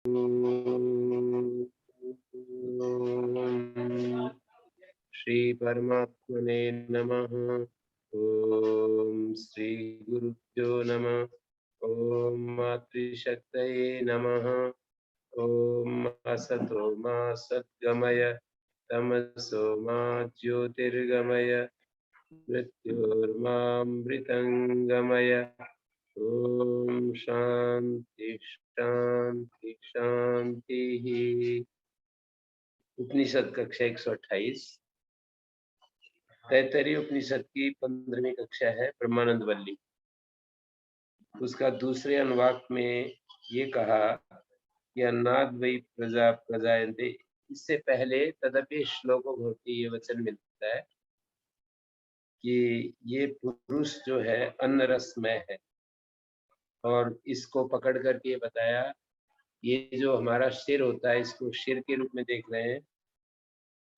श्री परमात्मने नमः। ओम श्री गुरुभ्यो नमः। ओम मातृशक्तये नमः। ओम असतो मा सद्गमय तमसो मा ज्योतिर्गमय मृत्युर्मामृतंगमय। ओम शांति शांति शांति। उपनिषद कक्षा 128 तैत्तरीय उपनिषद की 15वीं कक्षा है, ब्रह्मानंद वल्ली। उसका दूसरे अनुवाक में ये कहा कि अन्नाद वै प्रजा प्रजायन्ते। इससे पहले तदपि श्लोको भवति ये वचन मिलता है कि ये पुरुष जो है अन्न रसमय है, और इसको पकड़ करके बताया ये जो हमारा सिर होता है इसको सिर के रूप में देख रहे हैं,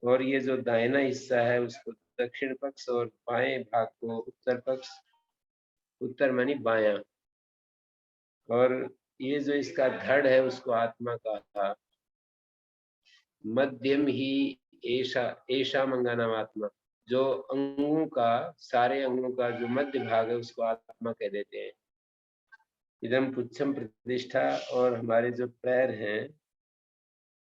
और ये जो दाहिना हिस्सा है उसको दक्षिण पक्ष और बाएं भाग को उत्तर पक्ष, उत्तर मानी बायां, और ये जो इसका धड़ है उसको आत्मा कहा। मध्यम ही ऐशा मंगा नाम आत्मा। जो अंगों का, सारे अंगों का जो मध्य भाग है उसको आत्मा कह देते हैं। इदम पुच्छम प्रतिष्ठा, और हमारे जो पैर हैं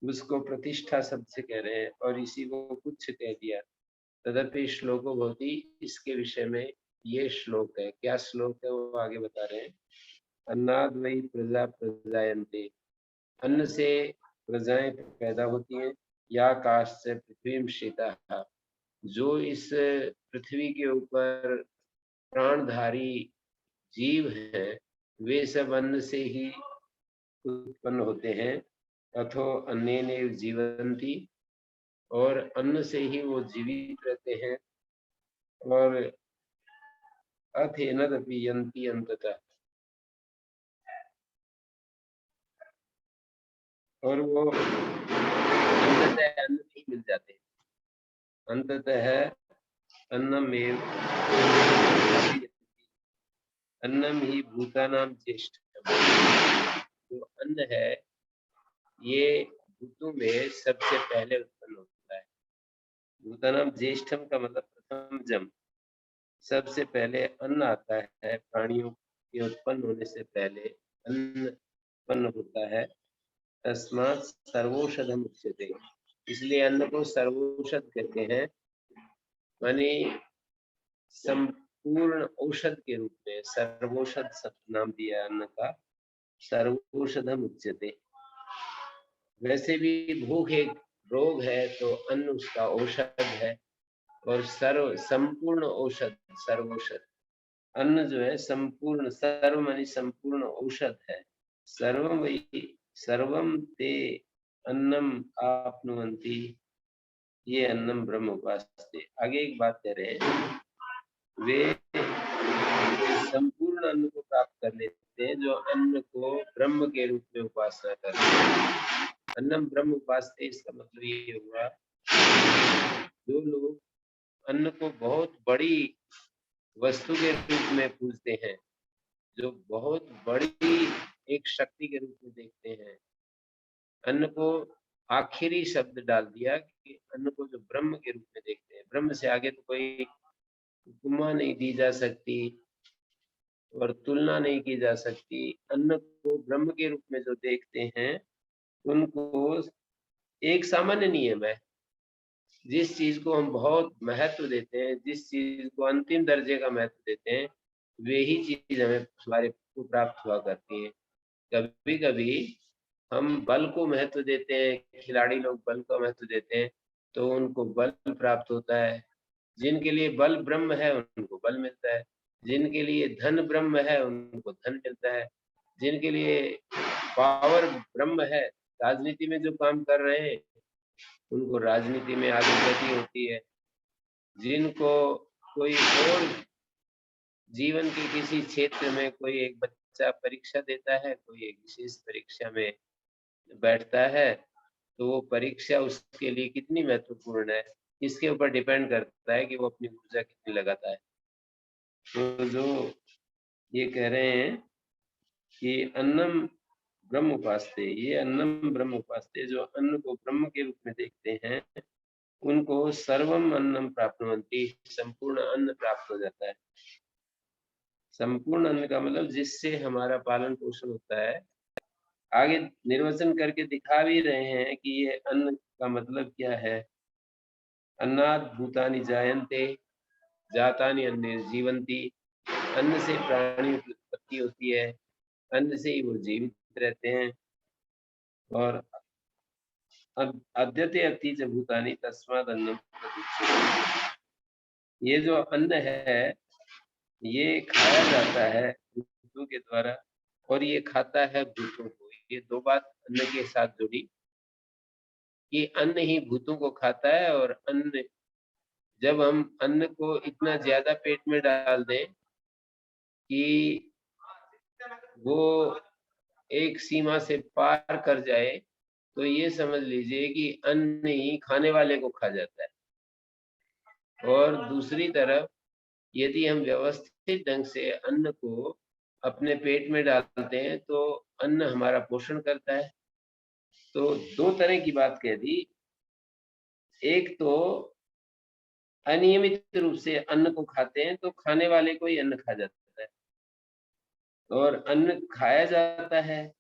उसको प्रतिष्ठा शब्द से कह रहे हैं, और इसी को पुच्छ कह दिया। तदपि श्लोको भवति, इसके विषय में ये श्लोक है। क्या श्लोक है वो आगे बता रहे हैं। अन्नाद वै प्रजा प्रजायन्ते। अन्न से प्रजाएं पैदा होती हैं। या काश से पृथ्वी शीता, जो इस पृथ्वी के ऊपर प्राणधारी जीव हैं वे सब अन्न से ही उत्पन्न होते हैं। अथो अन्नेन जीवन्ति, और अन्न से ही वो जीवित रहते हैं। और अथेनदपि यन्ति अंततः, और वो अंततः अन्न ही मिल जाते हैं। अंततः अन्नमेव अन्नम ही भूतानाम ज्येष्ठ। जो अन्न है ये भूतों में सबसे पहले उत्पन्न होता है। भूतानाम ज्येष्ठम का मतलब प्रथम जन्म। सबसे पहले अन्न आता है, प्राणियों के उत्पन्न होने से पहले अन्न उत्पन्न होता है। तस्मात् सर्वौषधम उच्यते, इसलिए अन्न को सर्वौषध कहते हैं। माने संपूर्ण औषध के रूप में सर्वौषध नाम दिया अन्न का। सर्वौषधम उच्यते। वैसे भी भूख एक रोग है तो अन्न उसका औषध है, और सर्व संपूर्ण औषध सर्वौषध। अन्न जो है संपूर्ण, सर्व मानी संपूर्ण औषध है। सर्वम वही सर्वम ते अन्नम आपनुवन्ति, ये अन्नम ब्रह्म उपास्ते। आगे एक बात कह रहे हैं, वे संपूर्ण अन्न को प्राप्त कर लेते हैं जो अन्न को ब्रह्म के रूप में उपासना करते हैं। अन्नम ब्रह्म उपास्ते, इसका मतलब ये हुआ जो लोग अन्न को बहुत बड़ी वस्तु के रूप में पूजते हैं, जो बहुत बड़ी एक शक्ति के रूप में देखते हैं, अन्न को आखिरी शब्द डाल दिया कि अन्न को जो ब्रह्म के रूप में देखते हैं। ब्रह्म से आगे तो कोई उपमा नहीं दी जा सकती और तुलना नहीं की जा सकती। अन्न को ब्रह्म के रूप में जो देखते हैं उनको एक सामान्य नियम है, जिस चीज को हम बहुत महत्व देते हैं, जिस चीज को अंतिम दर्जे का महत्व देते हैं, वे ही चीज हमें हमारे को प्राप्त हुआ करती है। कभी कभी हम बल को महत्व देते हैं, खिलाड़ी लोग बल को महत्व देते हैं तो उनको बल प्राप्त होता है। जिनके लिए बल ब्रह्म है उनको बल मिलता है। जिनके लिए धन ब्रह्म है उनको धन मिलता है। जिनके लिए पावर ब्रह्म है, राजनीति में जो काम कर रहे हैं उनको राजनीति में आगे गति होती है। जिनको कोई और जीवन के किसी क्षेत्र में कोई एक बच्चा परीक्षा देता है, कोई एक विशेष परीक्षा में बैठता है, तो वो परीक्षा उसके लिए कितनी महत्वपूर्ण है इसके ऊपर डिपेंड करता है कि वो अपनी ऊर्जा कितनी लगाता है। तो जो ये कह रहे हैं कि अन्नम ब्रह्म उपास्ते, ये अन्नम ब्रह्म उपास्ते, जो अन्न को ब्रह्म के रूप में देखते हैं उनको सर्वम अन्नम प्राप्नुवन्ति, संपूर्ण अन्न प्राप्त हो जाता है। संपूर्ण अन्न का मतलब जिससे हमारा पालन पोषण होता है। आगे निर्वचन करके दिखा भी रहे हैं कि ये अन्न का मतलब क्या है। अन्नात् भूतानि जायन्ते, जातानि अन्ने जीवन्ति, अन्न से प्राणियों की उत्पत्ति होती है, अन्न से ही वो जीवित रहते हैं। और अद्यते अति च भूतानि तस्माद् अन्नम तदुच्यते, ये जो अन्न है ये खाया जाता है भूतों के द्वारा और ये खाता है भूतों को। ये दो बात अन्न के साथ जुड़ी कि अन्न ही भूतों को खाता है। और अन्न, जब हम अन्न को इतना ज्यादा पेट में डाल दें कि वो एक सीमा से पार कर जाए, तो ये समझ लीजिए कि अन्न ही खाने वाले को खा जाता है। और दूसरी तरफ यदि हम व्यवस्थित ढंग से अन्न को अपने पेट में डालते हैं तो अन्न हमारा पोषण करता है। तो दो तरह की बात कह दी, एक तो अनियमित रूप से अन्न को खाते हैं तो खाने वाले को ही अन्न खा जाता है, और अन्न खाया जाता है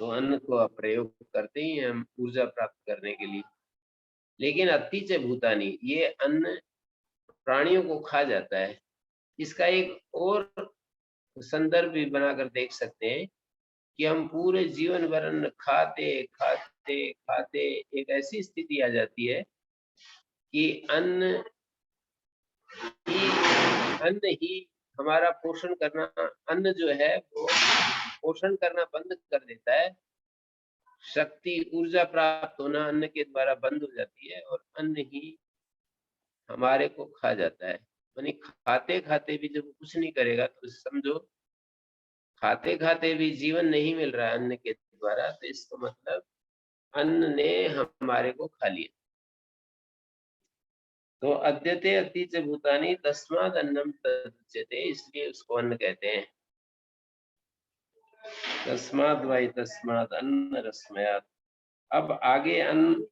तो अन्न को प्रयोग करते ही हैं हम ऊर्जा प्राप्त करने के लिए। लेकिन अति च भूतानि, ये अन्न प्राणियों को खा जाता है। इसका एक और संदर्भ भी बनाकर देख सकते हैं कि हम पूरे जीवन भर अन्न खाते खाते खाते एक ऐसी स्थिति आ जाती है कि अन्न ही हमारा पोषण करना, अन्न जो है वो पोषण करना बंद कर देता है। शक्ति, ऊर्जा प्राप्त होना अन्न के द्वारा बंद हो जाती है और अन्न ही हमारे को खा जाता है। यानी खाते खाते भी जब कुछ नहीं करेगा तो समझो खाते खाते भी जीवन नहीं मिल रहा है अन्न के द्वारा, तो इसका मतलब अन्न ने हमारे को खा लिया। तो अद्यते अति च भूतानि तस्माद् अन्नम तदुच्यते, इसलिए उसको अन्न कहते हैं। तस्माद् वै तस्माद् अन्न रश्मयात्। अब आगे अन्न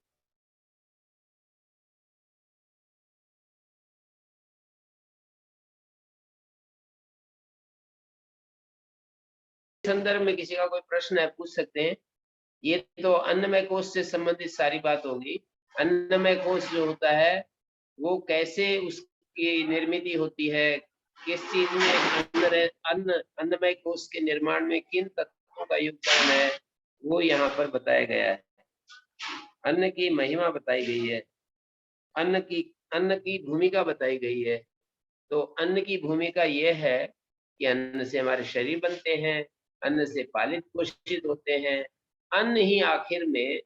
संदर्भ में किसी का कोई प्रश्न है पूछ सकते हैं। ये तो अन्नमय कोश से संबंधित सारी बात होगी। अन्नमय कोश जो होता है वो कैसे उसकी निर्मित होती है, किस चीज में अन्नमय कोश के निर्माण में किन तत्वों का योगदान है, वो यहाँ पर बताया गया है। अन्न की महिमा बताई गई है, अन्न की भूमिका बताई गई है। तो अन्न की भूमिका यह है कि अन्न से हमारे शरीर बनते हैं, अन्न से पालित पोषित होते हैं। अन्न ही आखिर में,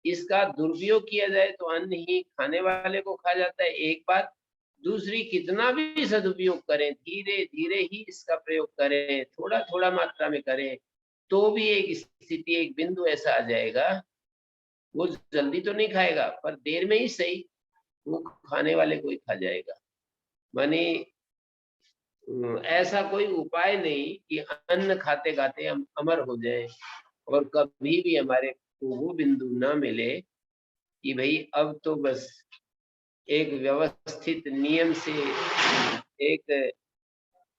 इसका दुरुपयोग किया जाए तो अन्न ही खाने वाले को खा जाता है, एक बात। दूसरी, कितना भी सदुपयोग करें, धीरे धीरे ही इसका प्रयोग करें, थोड़ा थोड़ा मात्रा में करें, तो भी एक स्थिति, एक बिंदु ऐसा आ जाएगा, वो जल्दी तो नहीं खाएगा पर देर में ही सही वो खाने वाले को ही खा जाएगा। माने ऐसा कोई उपाय नहीं कि अन्न खाते खाते हम अमर हो जाएं और कभी भी हमारे को वो बिंदु ना मिले कि भाई अब तो बस एक व्यवस्थित नियम से, एक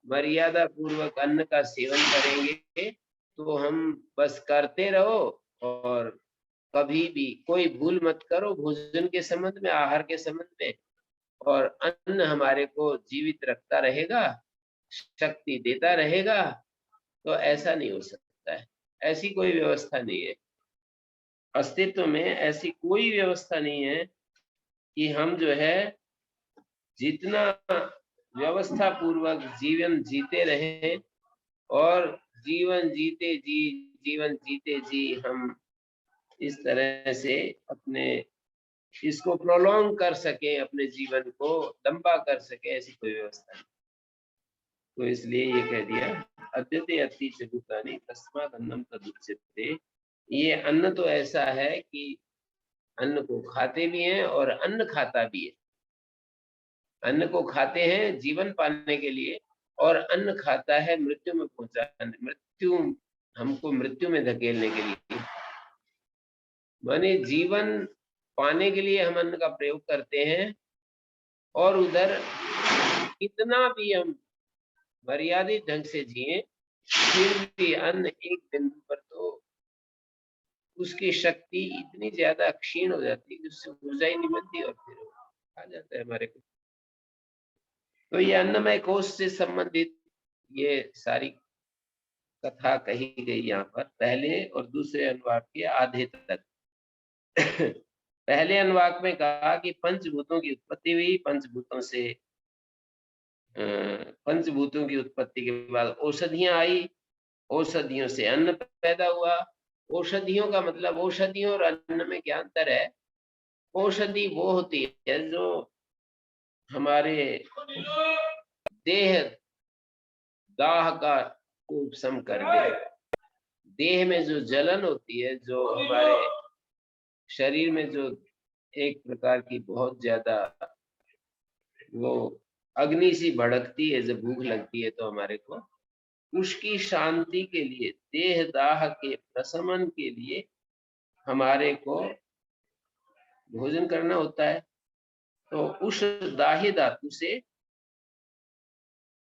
मर्यादा पूर्वक अन्न का सेवन करेंगे तो हम बस करते रहो और कभी भी कोई भूल मत करो भोजन के संबंध में, आहार के संबंध में, और अन्न हमारे को जीवित रखता रहेगा, शक्ति देता रहेगा। तो ऐसा नहीं हो सकता है, ऐसी कोई व्यवस्था नहीं है। अस्तित्व में ऐसी कोई व्यवस्था नहीं है कि हम जो है जितना व्यवस्था पूर्वक जीवन जीते रहे और जीवन जीते जी हम इस तरह से अपने इसको प्रोलॉन्ग कर सके, अपने जीवन को लंबा कर सके, ऐसी कोई व्यवस्था नहीं। तो इसलिए ये कह दिया अद्यते अति च भूतानि तस्माद् अन्नम तदुच्यते। ये अन्न तो ऐसा है कि अन्न को खाते भी हैं और अन्न खाता भी है। अन्न को खाते हैं जीवन पाने के लिए और अन्न खाता है मृत्यु में पहुंचाने, मृत्यु हमको मृत्यु में धकेलने के लिए। माने जीवन पाने के लिए हम अन्न का प्रयोग करते हैं, और उधर कितना भी हम मर्यादित ढंग से जिए, फिर भी अन्न एक बिंदु पर तो उसकी शक्ति इतनी ज्यादा क्षीण हो जाती है कि उससे ऊर्जा ही नहीं मिलती, और फिर आ जाता है हमारे को। तो ये अन्नमय कोश से संबंधित ये सारी कथा कही गई यहाँ पर, पहले और दूसरे अनुवाक के आधे तक। पहले अनुवाक में कहा कि पंचभूतों की उत्पत्ति हुई, पंचभूतों की उत्पत्ति के बाद औषधियां आई, औषधियों से अन्न पैदा हुआ। औषधियों का मतलब, औषधियों और अन्न में क्या अंतर है? औषधि वो होती है जो हमारे देह दाह का उपशम कर दे। देह में जो जलन होती है, जो हमारे शरीर में जो एक प्रकार की बहुत ज्यादा वो अग्नि सी भड़कती है, जब भूख लगती है तो हमारे को, उसकी शांति के लिए, देह दाह के प्रशमन के लिए हमारे को भोजन करना होता है। तो उस दाह्य धातु से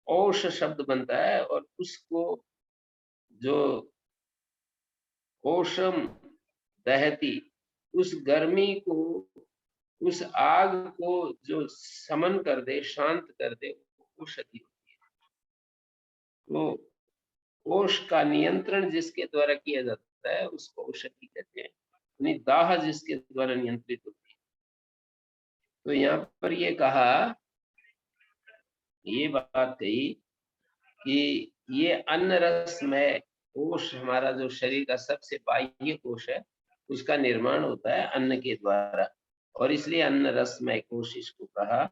औष शब्द बनता है, और उसको जो औषम दहती, उस गर्मी को, उस आग को जो समन कर दे, शांत कर दे, औषधि होती है। तो औष का नियंत्रण जिसके द्वारा किया जाता है उसको औषधि कहते हैं, यानी दाह जिसके द्वारा नियंत्रित होती है। तो यहाँ पर ये कहा, ये बात कही कि ये अन्न रसमय कोश, हमारा जो शरीर का सबसे बाह्य कोश है, उसका निर्माण होता है अन्न के द्वारा, और इसलिए अन्न रसमय कोश इसको कहा।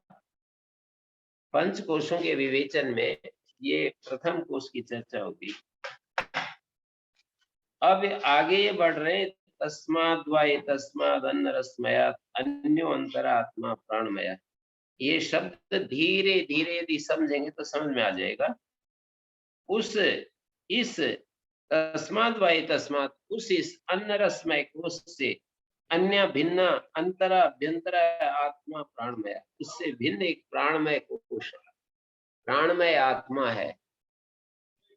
पंच कोशों के विवेचन में ये प्रथम कोश की चर्चा होगी। अब आगे ये बढ़ रहे, तस्माद वाय तस्माद अन्न रसमयात अन्यो अंतरात्मा प्राणमय। ये शब्द धीरे धीरे यदि समझेंगे तो समझ में आ जाएगा। इस तस्माद वाय तस्माद, इस अन्न रसमय कोश से अन्य भिन्न अंतरा अभ्यंतरा आत्मा प्राणमय, उससे भिन्न एक प्राणमय कोश है, प्राणमय आत्मा है।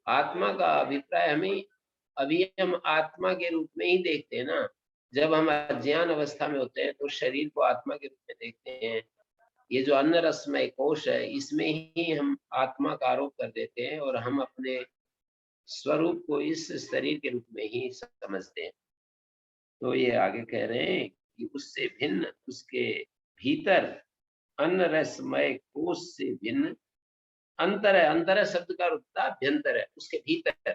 आत्मा का अभिप्राय हमें, अभी हम आत्मा के रूप में ही देखते हैं ना। जब हम अज्ञान अवस्था में होते हैं तो शरीर को आत्मा के रूप में देखते हैं। ये जो अन्न रसमय कोश है, इसमें ही हम आत्मा का आरोप कर देते हैं, और हम अपने स्वरूप को इस शरीर के रूप में ही समझते हैं। तो ये आगे कह रहे हैं कि उससे भिन्न, उसके भीतर, अन्न रसमय कोश से भिन्न अंतर है। अंतर शब्द का अर्थ अभ्यंतर है, उसके भीतर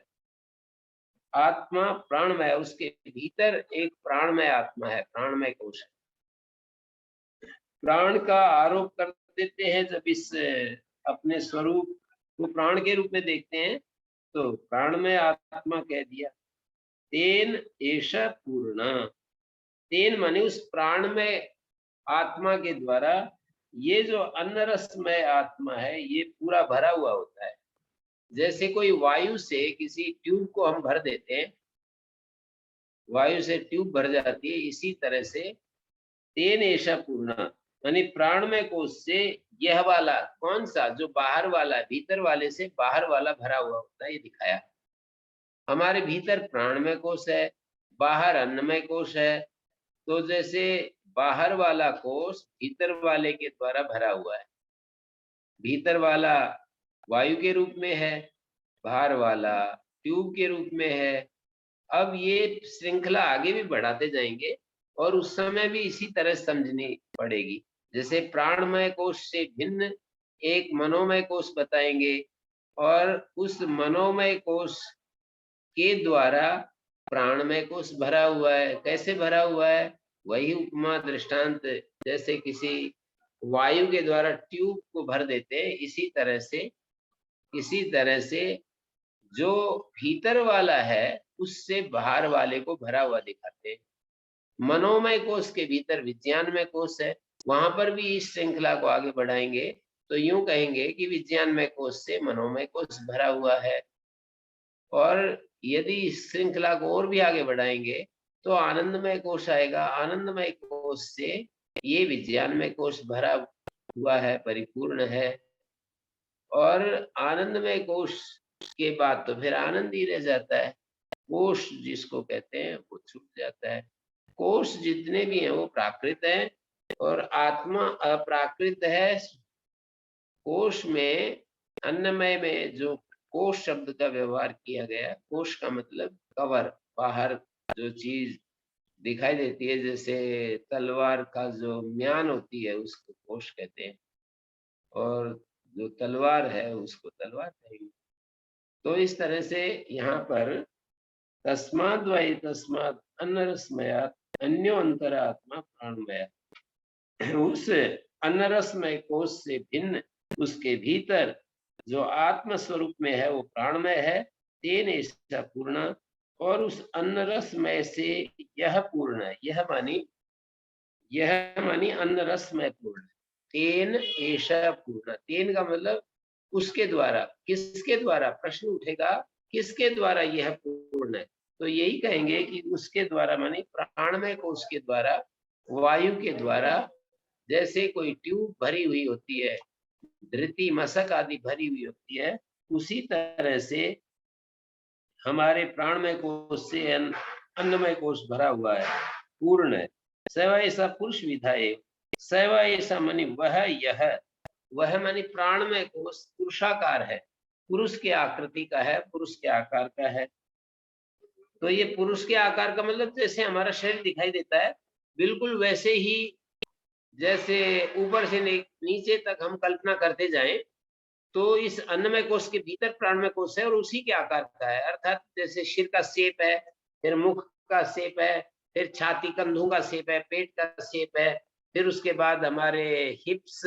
आत्मा प्राणमय, उसके भीतर एक प्राणमय आत्मा है, प्राणमय कोश है। प्राण का आरोप कर देते हैं जब इस अपने स्वरूप को प्राण के रूप में देखते हैं, तो प्राणमय आत्मा कह दिया। तेन ऐसा पूर्ण, तेन माने उस प्राणमय आत्मा के द्वारा ये जो अन्न रसमय आत्मा है, ये पूरा भरा हुआ होता है। जैसे कोई वायु से किसी ट्यूब को हम भर देते हैं, वायु से ट्यूब भर जाती है, इसी तरह से तेन ऐसा पूर्ण, यानी प्राणमय कोश से यह वाला, कौन सा, जो बाहर वाला, भीतर वाले से बाहर वाला भरा हुआ होता है, ये दिखाया। हमारे भीतर प्राणमय कोश है, बाहर अन्नमय कोश है। तो जैसे बाहर वाला कोश भीतर वाले के द्वारा भरा हुआ है, भीतर वाला वायु के रूप में है, बाहर वाला ट्यूब के रूप में है। अब ये श्रृंखला आगे भी बढ़ाते जाएंगे, और उस समय भी इसी तरह समझनी पड़ेगी। जैसे प्राणमय कोश से भिन्न एक मनोमय कोश बताएंगे, और उस मनोमय कोश के द्वारा प्राणमय कोश भरा हुआ है। कैसे भरा हुआ है? वही उपमा दृष्टांत, जैसे किसी वायु के द्वारा ट्यूब को भर देते हैं, इसी तरह से जो भीतर वाला है उससे बाहर वाले को भरा हुआ दिखाते हैं। मनोमय कोश के भीतर विज्ञानमय कोश है, वहां पर भी इस श्रृंखला को आगे बढ़ाएंगे तो यूं कहेंगे कि विज्ञानमय कोश से मनोमय कोश भरा हुआ है। और यदि इस श्रृंखला को और भी आगे बढ़ाएंगे तो आनंदमय कोश आएगा। आनंदमय कोश से ये विज्ञानमय कोश भरा हुआ है, परिपूर्ण है। और आनंदमय कोश के बाद तो फिर आनंद ही रह जाता है। कोश जिसको कहते हैं वो छूट जाता है। कोश जितने भी हैं वो प्राकृत हैं और आत्मा अप्राकृत है। कोश में, अन्नमय में जो कोश शब्द का व्यवहार किया गया, कोश का मतलब कवर, बाहर जो चीज दिखाई देती है, जैसे तलवार का जो म्यान होती है उसको कोश कहते हैं, और जो तलवार है उसको तलवार कहेंगे। तो इस तरह से यहाँ पर तस्माद् वै तस्मात् अन्नरसमयात् अन्यो अंतरात्मा प्राणमय, उस अन्नरसमय कोश से भिन्न उसके भीतर जो आत्म स्वरूप में है वो प्राणमय है। तेन ऐसा पूर्ण, और उस अन्नरसमय से यह पूर्ण है। यह मानी अन्नरसमय पूर्ण। तेन ऐसा पूर्ण, तेन का मतलब उसके द्वारा। किसके द्वारा? प्रश्न उठेगा, किसके द्वारा यह पूर्ण है? तो यही कहेंगे कि उसके द्वारा मानी प्राणमय कोश के द्वारा, वायु के द्वारा। जैसे कोई ट्यूब भरी हुई होती है, धृति मशक आदि भरी हुई होती है, उसी तरह से हमारे प्राणमय कोश से अन्नमय कोश भरा हुआ है, पूर्ण है। सैव ऐसा पुरुष विधाए, सैव ऐसा मानी वह, यह, वह मानी प्राणमय कोश पुरुषाकार है, पुरुष के आकृति का है, पुरुष के आकार का है। तो ये पुरुष के आकार का मतलब जैसे हमारा शरीर दिखाई देता है, बिल्कुल वैसे ही, जैसे ऊपर से नीचे तक हम कल्पना करते जाएं तो इस अन्नमय कोश के भीतर प्राणमय कोश है और उसी के आकार का है। अर्थात जैसे सिर का शेप है, फिर मुख का शेप है, फिर छाती कंधों का शेप है, पेट का शेप है, फिर उसके बाद हमारे हिप्स,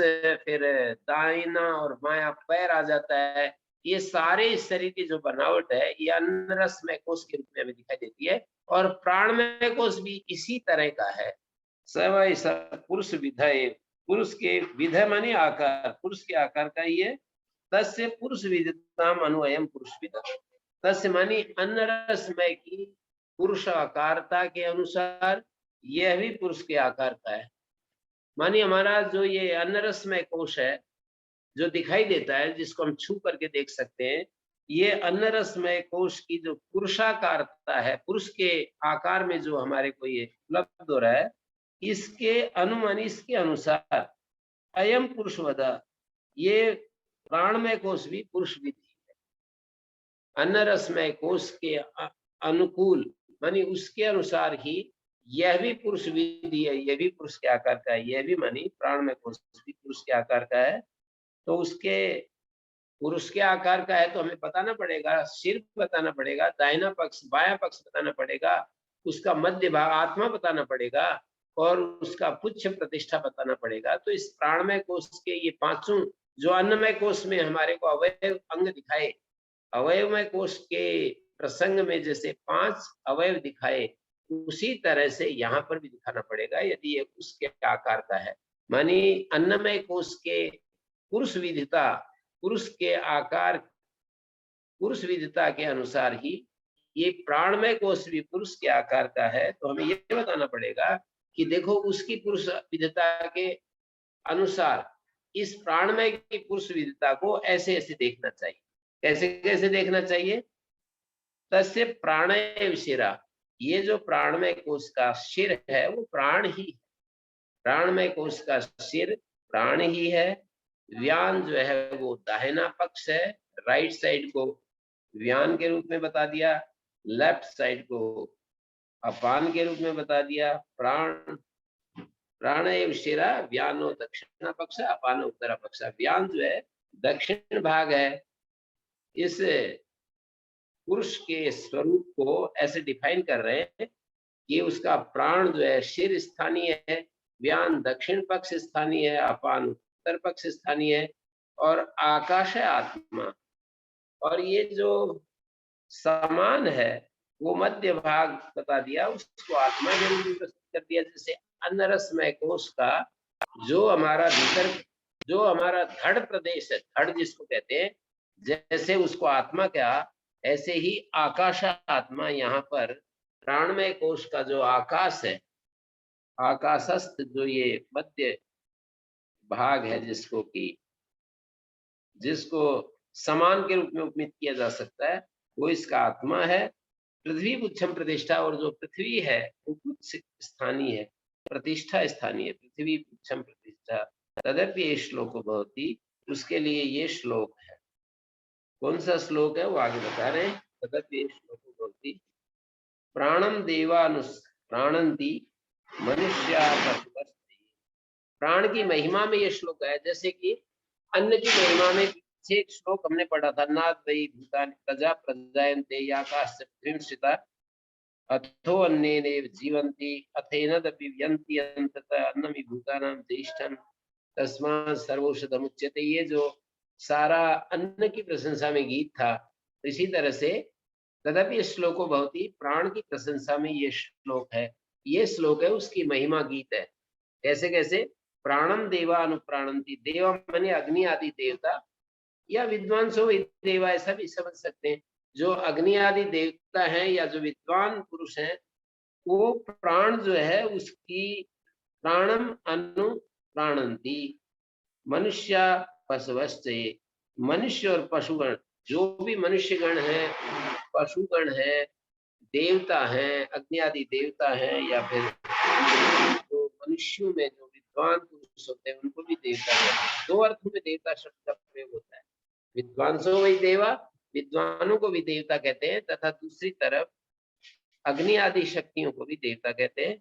फिर दाहिना और बायां पैर आ जाता है। ये सारे इस शरीर की जो बनावट है ये अन्नरसमय कोश के रूप में हमें दिखाई देती है। और प्राणमय कोश भी इसी तरह का है। सवै पुरुष विधय, पुरुष के विधय माने आकार, पुरुष के आकार का ही है। तस्य पुरुष विदिताम अन्वयम पुरुष विद, तस्य मानी अन्नरसमय की पुरुष आकारता के अनुसार यह भी पुरुष के आकार का है। मानी हमारा जो ये अन्नरसमय कोश है जो दिखाई देता है, जिसको हम छू करके देख सकते हैं, ये अन्नरसमय कोश की जो पुरुषाकारता है, पुरुष के आकार में जो हमारे को ये उपलब्ध हो रहा है, इसके अनुमान, इसके अनुसार अयम पुरुषवदा, ये प्राणमय कोश भी पुरुष विधि है। अन्नरसमय कोश के अनुकूल मानी उसके अनुसार ही यह भी पुरुष विधि है, यह भी पुरुष के आकार का है, यह भी मानी प्राणमय कोश भी पुरुष के आकार का है। तो उसके पुरुष के आकार का है तो हमें बताना पड़ेगा, सिर बताना पड़ेगा, दाहिना पक्ष बायां पक्ष बताना पड़ेगा, उसका मध्य भाग आत्मा बताना पड़ेगा, और उसका पुच्छ प्रतिष्ठा बताना पड़ेगा। तो इस प्राणमय कोश के ये पांचों जो अन्नमय कोश में हमारे को अवयव अंग दिखाए, अवयवमय कोश के प्रसंग में जैसे 5 अवयव दिखाए, उसी तरह से यहाँ पर भी दिखाना पड़ेगा यदि ये उसके आकार का है। मानी अन्नमय कोश के पुरुष विदिता, पुरुष के आकार, पुरुष विदिता के अनुसार ही ये प्राणमय कोश भी पुरुष के आकार का है। तो हमें ये बताना पड़ेगा कि देखो उसकी पुरुष विदिता के अनुसार इस प्राणमय की पुरुष विदिता को ऐसे ऐसे देखना चाहिए। कैसे कैसे देखना चाहिए? तस्य प्राणय शिरा, ये जो प्राणमय कोश का शिर है वो प्राण ही है, प्राणमय कोश का सिर प्राण ही है। व्यान जो है वो दाहिना पक्ष है, राइट साइड को व्यान के रूप में बता दिया, लेफ्ट साइड को अपान के रूप में बता दिया। प्राणैव शिरा व्यानो दक्षिण पक्ष अपान उत्तर पक्ष। व्यान जो है दक्षिण भाग है। इस पुरुष के स्वरूप को ऐसे डिफाइन कर रहे हैं कि उसका प्राण जो है शिर स्थानीय है, व्यान दक्षिण पक्ष स्थानीय है, अपान उत्तर पक्ष स्थानीय है, और आकाश है आत्मा। और ये जो समान है वो मध्य भाग बता दिया, उसको आत्मा के रूप में प्रस्तुत कर दिया। जैसे अन्नरसमय कोश का जो हमारा भीतर, जो हमारा धड़ प्रदेश है, धड़ जिसको कहते हैं, जैसे उसको आत्मा क्या ऐसे ही आकाश आत्मा यहाँ पर प्राणमय कोश का जो आकाश है, आकाशस्थ जो ये मध्य भाग है, जिसको समान के रूप में उपमित किया जा सकता है, वो इसका आत्मा है। पृथ्वी उच्चम प्रतिष्ठा, और जो पृथ्वी है वो कुछ स्थानीय है, प्रतिष्ठा स्थानीय, पृथ्वी उच्चम प्रतिष्ठा तदपि ये श्लोक भवति, उसके लिए ये श्लोक है। कौन सा श्लोक है वो आगे बता रहे हैं। तदपि ये श्लोक भवति प्राणम देवानुस प्राणंति मनुष्या पशुपस्ति। प्राण की महिमा में ये श्लोक है, जैसे कि अन्न की महिमा में पीछे एक श्लोक हमने पढ़ा था, नाद वही भूतानि प्रजा प्रजायन्ते याकाश्च पृथ्वींश्रिता अथो अन्नेनैव जीवन्ति अथेनदपि व्यन्ति अन्ततः अन्नमि भूतानां ज्येष्ठं तस्मात् सर्वौषधमुच्यते। ये जो सारा अन्न की प्रशंसा में गीत था, इसी तरह से तदपि श्लोको भवति, प्राण की प्रशंसा में ये श्लोक है। ये श्लोक है उसकी महिमा गीत है। कैसे कैसे? प्राणम देवा अनुप्राणंती, देवा माने अग्नि आदि देवता, या विद्वान सो देवा, ऐसा भी समझ सकते हैं। जो अग्नि आदि देवता हैं या जो विद्वान पुरुष हैं, वो प्राण जो है उसकी प्राणम अनु प्राणंती मनुष्य पशुवश्च, मनुष्य और पशुगण, जो भी मनुष्यगण है, पशुगण है, देवता हैं, अग्नि आदि देवता हैं, या फिर जो मनुष्यों में जो विद्वान पुरुष होते हैं उनको भी देवता है। दो अर्थों में देवता शब्द का प्रयोग होता है। विद्वांसो वही देवा, विद्वानों को भी देवता कहते हैं, तथा दूसरी तरफ अग्नि आदि शक्तियों को भी देवता कहते हैं।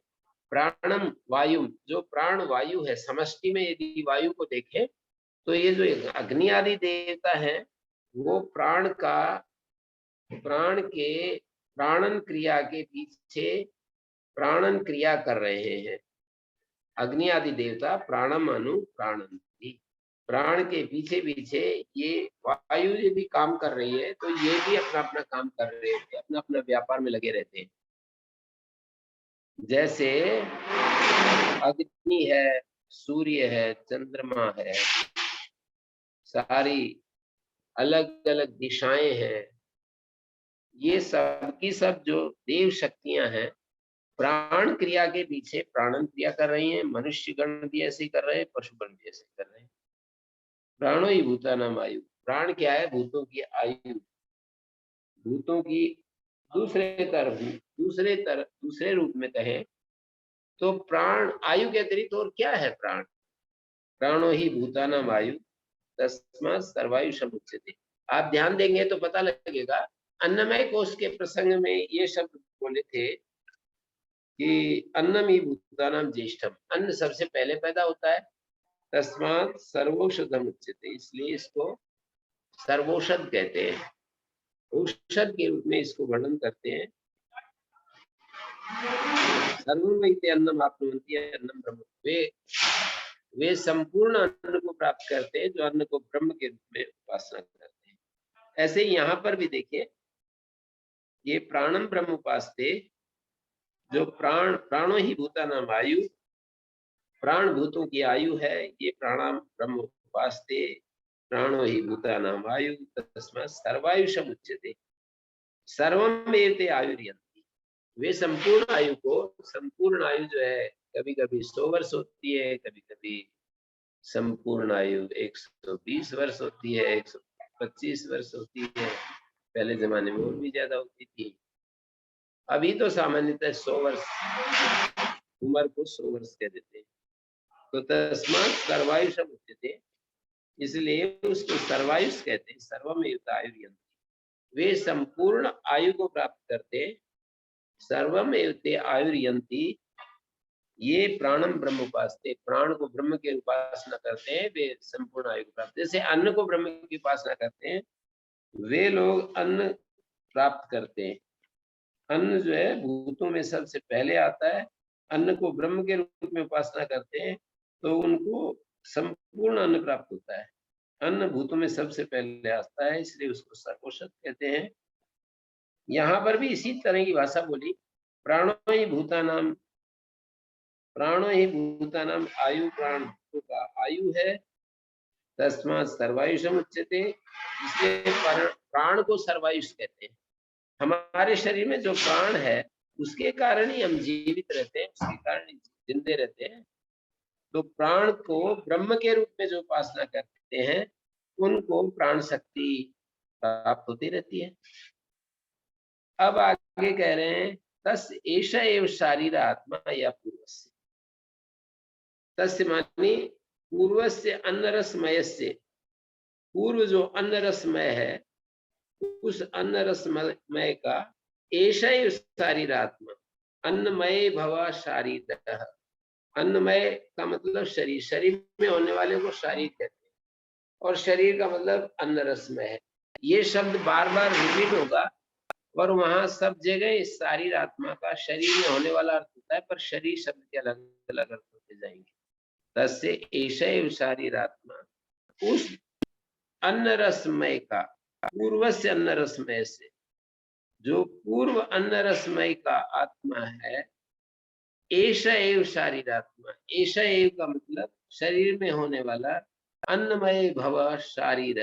प्राणम वायु, जो प्राण वायु है, समष्टि में यदि वायु को देखें तो ये जो अग्नि आदि देवता है वो प्राण के प्राणन क्रिया के पीछे प्राणन क्रिया कर रहे हैं। अग्नि आदि देवता प्राणम अनु प्राणंति, प्राण के पीछे पीछे ये वायु यदि काम कर रही है तो ये भी अपना अपना काम कर रहे हैं, अपना अपना व्यापार में लगे रहते हैं। जैसे अग्नि है, सूर्य है, चंद्रमा है, सारी अलग अलग दिशाएं हैं, ये सब की सब जो देव शक्तियां हैं, प्राण क्रिया के पीछे प्राणन क्रिया कर रही हैं। मनुष्य गण भी ऐसे ही कर रहे हैं, पशु गण भी ऐसे कर रहे हैं। प्राणो ही भूतानाम आयु, प्राण क्या है? भूतों की आयु। भूतों की दूसरे रूप में कहें तो प्राण आयु के अतिरिक्त और क्या है? प्राण, प्राणो ही भूतानाम आयु तस्मात् सर्वायु समुच्यते। आप ध्यान देंगे तो पता लगेगा, अन्नमय कोश के प्रसंग में ये शब्द बोले थे कि अन्नम ही भूतानाम ज्येष्ठम, अन्न सबसे पहले पैदा होता है। तस्मात् सर्वौषधम उच्यते, इसलिए इसको सर्वौषध कहते हैं। औषध के रूप में इसको वर्णन करते हैं। सर्वं वैते अन्नम आपनुवन्ति अन्नम ब्रह्म, वे संपूर्ण अन्न को प्राप्त करते हैं जो अन्न को ब्रह्म के रूप में उपासना करते हैं। ऐसे यहाँ पर भी देखिए, ये प्राणम ब्रह्म उपासते, जो प्राणो ही भूतानाम आयु, प्राण भूतों की आयु है, ये प्राणाम ब्रह्म उपासते प्राणो ही भूतानाम आयु तस्मात् सर्वायुषम उच्यते। सर्वमेव आयुर्यन्ति, वे संपूर्ण आयु को, संपूर्ण आयु जो है कभी कभी 100 वर्ष होती है, कभी कभी संपूर्ण आयु 120 वर्ष होती है, 125 वर्ष होती है। पहले जमाने में और भी ज्यादा होती थी। अभी तो सामान्यतः 100 वर्ष उम्र को 100 वर्ष कह देते हैं। तो तस्मात् सर्वायुष उच्यते, इसलिए उसको सर्वायुष कहते हैं। सर्वमेव आयुर्यन्ति, वे संपूर्ण आयु को प्राप्त करते। सर्वमेव आयुर्यन्ति, ये प्राणम ब्रह्म उपासते, प्राण को ब्रह्म के उपासना करते हैं, वे संपूर्ण आयु को प्राप्त। जैसे अन्न को ब्रह्म की उपासना करते हैं, वे लोग अन्न प्राप्त करते हैं। अन्न जो है भूतों में सबसे पहले आता है। अन्न को ब्रह्म के रूप में उपासना करते हैं तो उनको संपूर्ण अन्न प्राप्त होता है। अन्न भूतों में सबसे पहले आता है, इसलिए उसको सर्वौषध कहते हैं। यहाँ पर भी इसी तरह की भाषा बोली। प्राणो ही भूतानाम, प्राणो ही भूतानाम आयु, प्राण भूतों का आयु है। तस्मात् सर्वायुषम उच्यते, इसलिए प्राण को सर्वायुष कहते हैं। हमारे शरीर में जो प्राण है उसके कारण ही हम जीवित रहते हैं, उसके कारण ही जिंदे रहते हैं। तो प्राण को ब्रह्म के रूप में जो उपासना करते हैं उनको प्राण शक्ति प्राप्त होती रहती है। अब आगे कह रहे हैं तस् एष एव शारीर आत्मा या पूर्वस्य। तस्य मानी पूर्वस्य अन्न रसमय से, पूर्व जो अन्न रसमय है उस अन्न रसमय का एष एव शारीर आत्मा, अन्नमय भव शारीर। अन्नमय का मतलब शरीर, शरीर में होने वाले को शारीर कहते हैं, और शरीर का मतलब अन्न रसमय है। ये शब्द बार बार रिपीट होगा और वहां सब जगह इस शारीर आत्मा का शरीर में होने वाला अर्थ होता है, पर शरीर शब्द के अलग अलग अर्थ होते जाएंगे। तस्य एष एव शारीर आत्मा, उस अन्न रसमय का, पूर्व से अन्न रसमय से, जो पूर्व अन्न रसमय का आत्मा है, एष एव शारीर आत्मा, एष एव का मतलब शरीर में होने वाला, अन्नमय भव शारीर,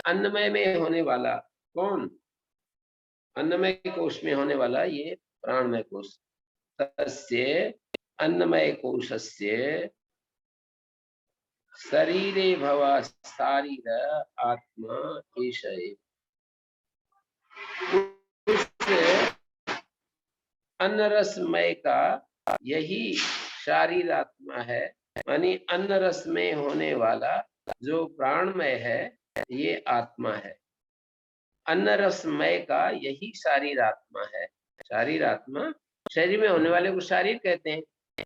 अन्नमय में होने वाला कौन? अन्नमय कोश में होने वाला ये प्राणमय कोश। तस्य अन्नमय कोशस्य शरीरे भव शारीर आत्मा एष एव। अन्न रसमय का यही शारीर आत्मा है, मानी अन्न रस में होने वाला जो प्राणमय है ये आत्मा है। अन्न रसमय का यही शारीर आत्मा है। शारीर आत्मा, शरीर में होने वाले को शारीर कहते हैं।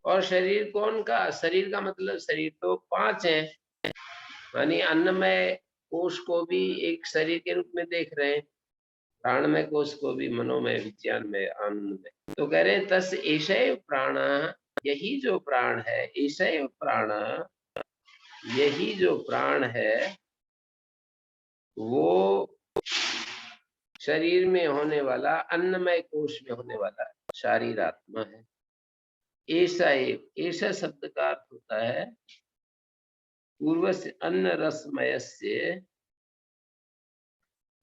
और शरीर कौन का? शरीर का मतलब शरीर तो 5 है, मानी अन्नमय कोश को भी एक शरीर के रूप में देख रहे हैं, प्राणमय कोश को भी, मनोमय, विज्ञानमय, आनंदमय। तो कह रहे हैं तस् एषैव प्राण, यही जो प्राण है, एषैव प्राण, यही जो प्राण है वो शरीर में होने वाला, अन्नमय कोश में होने वाला शारीर आत्मा है। ऐसा एव, ऐसा शब्द का अर्थ होता है पूर्व से अन्न रसमय से,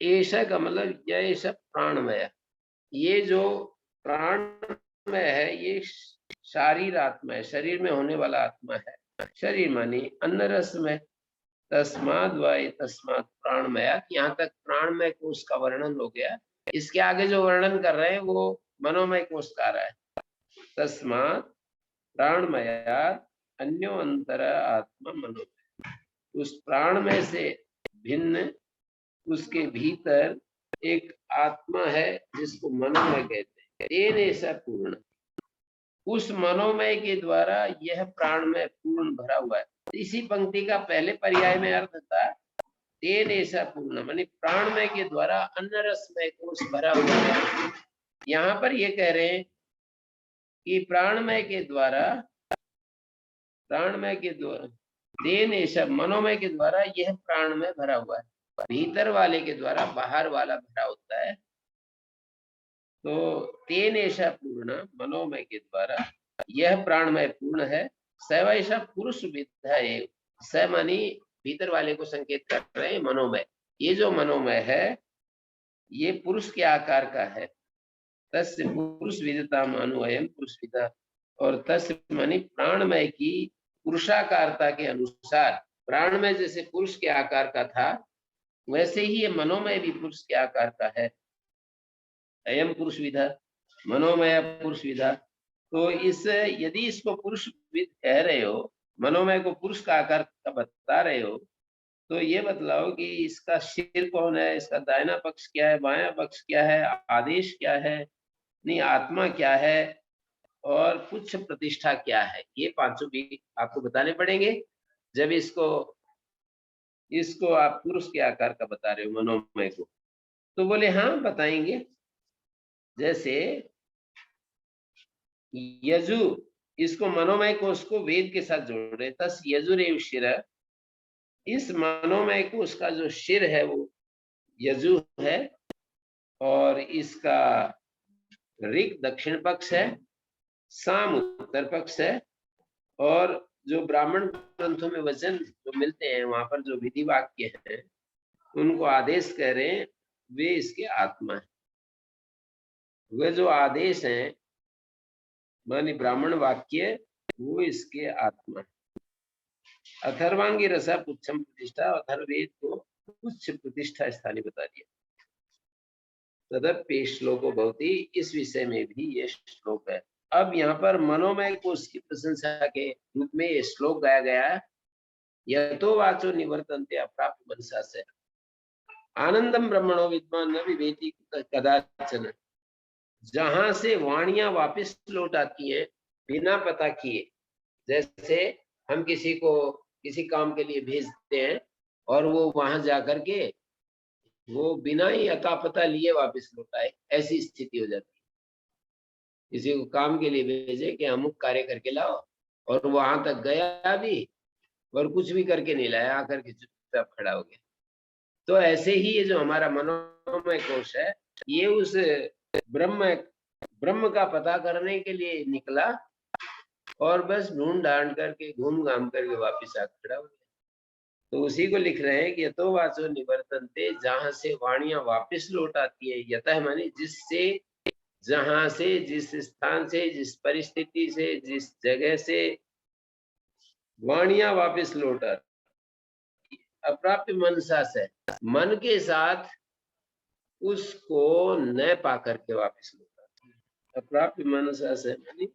ऐसा का मतलब यह सब प्राणमय, ये जो प्राणमय है ये शारीर आत्मा है, शरीर में होने वाला आत्मा है। शरीर मानी अन्न रसमय। तस्माद वाय तस्मात प्राणमय, यहाँ तक प्राणमय कोश का वर्णन हो गया। इसके आगे जो वर्णन कर रहे हैं वो मनोमय कोश का रहा है। तस्मात प्राणमयात् अन्यो अंतर आत्मा मनोमय, उस प्राणमय से भिन्न उसके भीतर एक आत्मा है जिसको मनोमय कहते हैं। तेन ऐसा पूर्ण, उस मनोमय के द्वारा यह प्राणमय पूर्ण भरा हुआ है। इसी पंक्ति का पहले पर्याय में अर्थ था तेन ऐसा पूर्ण, मानी प्राणमय के द्वारा अन्न रसमय कोश भरा हुआ है। यहाँ पर ये कह रहे हैं कि प्राणमय के द्वारा तेन ऐसा, मनोमय के द्वारा यह प्राणमय भरा हुआ है। भीतर वाले के द्वारा बाहर वाला भरा होता है। तो तेन ऐसा पूर्ण, मनोमय के द्वारा यह प्राणमय पूर्ण है। सैव ऐसा पुरुष विद्या है, स मानी भीतर वाले को संकेत कर रहे हैं मनोमय। ये जो मनोमय है ये पुरुष के आकार का है। तस्य पुरुष विदता मानु अयम पुरुष विदा, और तस्य मानी प्राणमय की पुरुषाकारता के अनुसार, प्राणमय जैसे पुरुष के आकार का था वैसे ही ये मनोमय भी पुरुष के आकार का है। अयम पुरुष विदा, मनोमय पुरुष विदा। तो इस, यदि इसको पुरुष विद कह रहे हो, मनोमय को पुरुष का आकार का बता रहे हो, तो ये बतलाओ कि इसका सिर कौन है, इसका दाहिना पक्ष क्या है, बायां पक्ष क्या है, आदेश क्या है, नहीं आत्मा क्या है, और पुच्छ प्रतिष्ठा क्या है। ये 5 भी आपको बताने पड़ेंगे जब इसको आप पुरुष के आकार का बता रहे हो, मनोमय को। तो बोले हाँ बताएंगे। जैसे यजु, इसको मनोमय को उसको वेद के साथ जोड़ रहे, तस यजुरेव शिर, इस मनोमय को उसका जो शिर है वो यजु है, और इसका ऋग दक्षिण पक्ष है, साम उत्तर पक्ष है, और जो ब्राह्मण ग्रंथों में वचन जो मिलते हैं, वहां पर जो विधि वाक्य हैं, उनको आदेश कह रहे हैं, वे इसके आत्मा है। वे जो आदेश हैं मानी ब्राह्मण वाक्य, वो इसके आत्मा है। अथर्वांगी रसा पुच्छम प्रतिष्ठा, अथर्वेद को उच्च प्रतिष्ठा स्थानीय बता दिया। तदप्य श्लोको भवति, इस विषय में भी ये श्लोक है। अब यहाँ पर मनोमय को उसकी प्रशंसा के रूप में ये श्लोक गाया गया है। यतो वाचो निवर्तन्ते अप्राप्य मनसा से, आनंदम ब्रह्मणो विद्वान न विवेति कदाचन। जहां से वाणियां वापस लौट आती हैं बिना पता किए, जैसे हम किसी को किसी काम के लिए भेजते हैं और वो वहां जाकर के वो बिना ही अता पता लिए वापस लौट आए, ऐसी स्थिति हो जाती है। किसी को काम के लिए भेजे कि अमुक कार्य करके लाओ, और वहां तक गया भी और कुछ भी करके नहीं लाया, आकर के चुपचाप खड़ा हो गया। तो ऐसे ही ये जो हमारा मनोमय कोश है, ये उस ब्रह्म का पता करने के लिए निकला और बस ढूंढ ढांड करके घूम घाम करके वापिस आ खड़ा हो गया। तो उसी को लिख रहे हैं कि यतो वाचो निवर्तन्ते, जहां से वाणियां वापिस लौट आती है। यतः माने जिससे, जहां से, जिस स्थान से, जिस परिस्थिति से, जिस जगह से वाणियां वापिस लौट आती है। अप्राप्य मनसा से, मन के साथ उसको न पा करके वापिस लौट आती है। अप्राप्य मनसा से मानी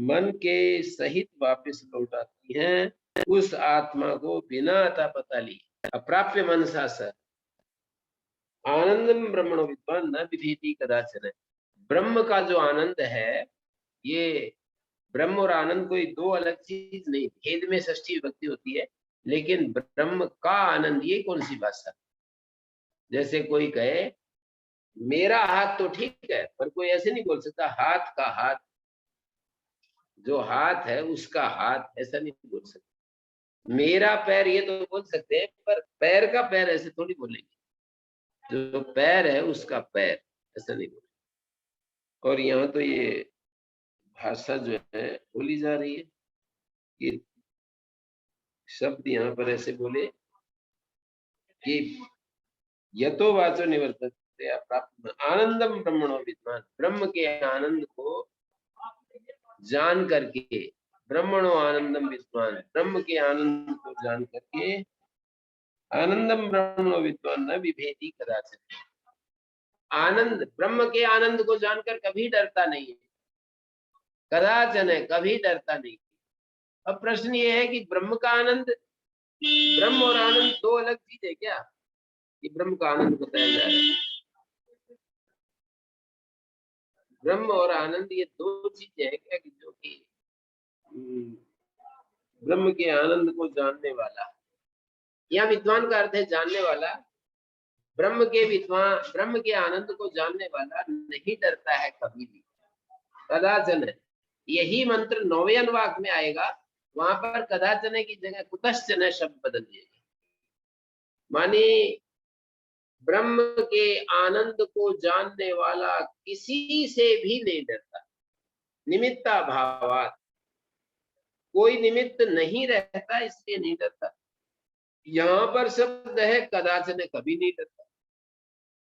मन के सहित वापिस लौट आती हैं उस आत्मा को बिना अता पता लिए। अप्राप्य मनसा से आनंदम ब्रह्मणो विद्वान न विभेति कदाचन। ब्रह्म का जो आनंद है, ये ब्रह्म और आनंद कोई दो अलग चीज नहीं, भेद में षष्ठी विभक्ति होती है, लेकिन ब्रह्म का आनंद ये कौन सी भाषा। जैसे कोई कहे मेरा हाथ तो ठीक है, पर कोई ऐसे नहीं बोल सकता हाथ का हाथ, जो हाथ है उसका हाथ, ऐसा नहीं बोल सकते। मेरा पैर ये तो बोल सकते हैं, पर पैर का पैर ऐसे थोड़ी बोलेंगे। जो पैर है उसका पैर, ऐसा नहीं बोलेंगे। और यहाँ तो ये भाषा जो है बोली जा रही है कि शब्द यहाँ पर ऐसे बोले कि यतो वाचो निवर्तते प्राप्त आनंदम ब्रह्मणो विद्वान, ब्रह्म के आनंद को जान करके, ब्रह्मणो आनंदम विद्वान, ब्रह्म के आनंद को जान करके, आनंदम ब्रह्मणो विद्वान न विभेदी कदाचित। आनंद, ब्रह्म के आनंद को जानकर कभी डरता नहीं है, कदाचन है, कभी डरता नहीं। अब प्रश्न ये है कि ब्रह्म का आनंद, ब्रह्म और आनंद दो अलग चीज है क्या, कि ब्रह्म का आनंद बताया जा रहा है। ब्रह्म और आनंद ये दो चीजें हैं क्या, कि जो कि ब्रह्म के आनंद को जानने वाला, या विद्वान का अर्थ है जानने वाला। ब्रह्म के विद्वान, ब्रह्म के आनंद को जानने वाला नहीं डरता है कभी भी, कदाचन है। यही मंत्र 9वें अनुवाक में आएगा, वहां पर कदाचन की जगह कुतश्चन शब्द बदल दिए, माने ब्रह्म के आनंद को जानने वाला किसी से भी नहीं डरता। निमित्ता भावात, कोई निमित्त नहीं रहता इसलिए नहीं डरता। यहाँ पर शब्द है कदाचन, कभी नहीं डरता।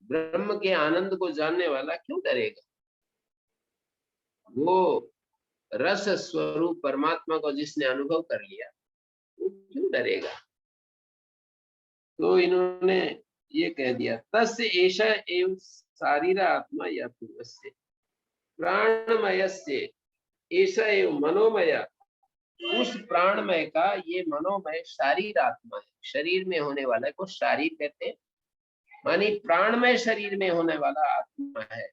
ब्रह्म के आनंद को जानने वाला क्यों डरेगा। वो रस स्वरूप परमात्मा को जिसने अनुभव कर लिया, वो क्यों डरेगा। तो इन्होंने ये कह दिया, तस्य एषा एव शारीर आत्मा या पूर्वस्य प्राणमयस्य एषा एव मनोमय। उस प्राणमय का ये मनोमय शारीर आत्मा है, शरीर में होने वाला को शारीर कहते हैं, मानी प्राणमय शरीर में होने वाला आत्मा है,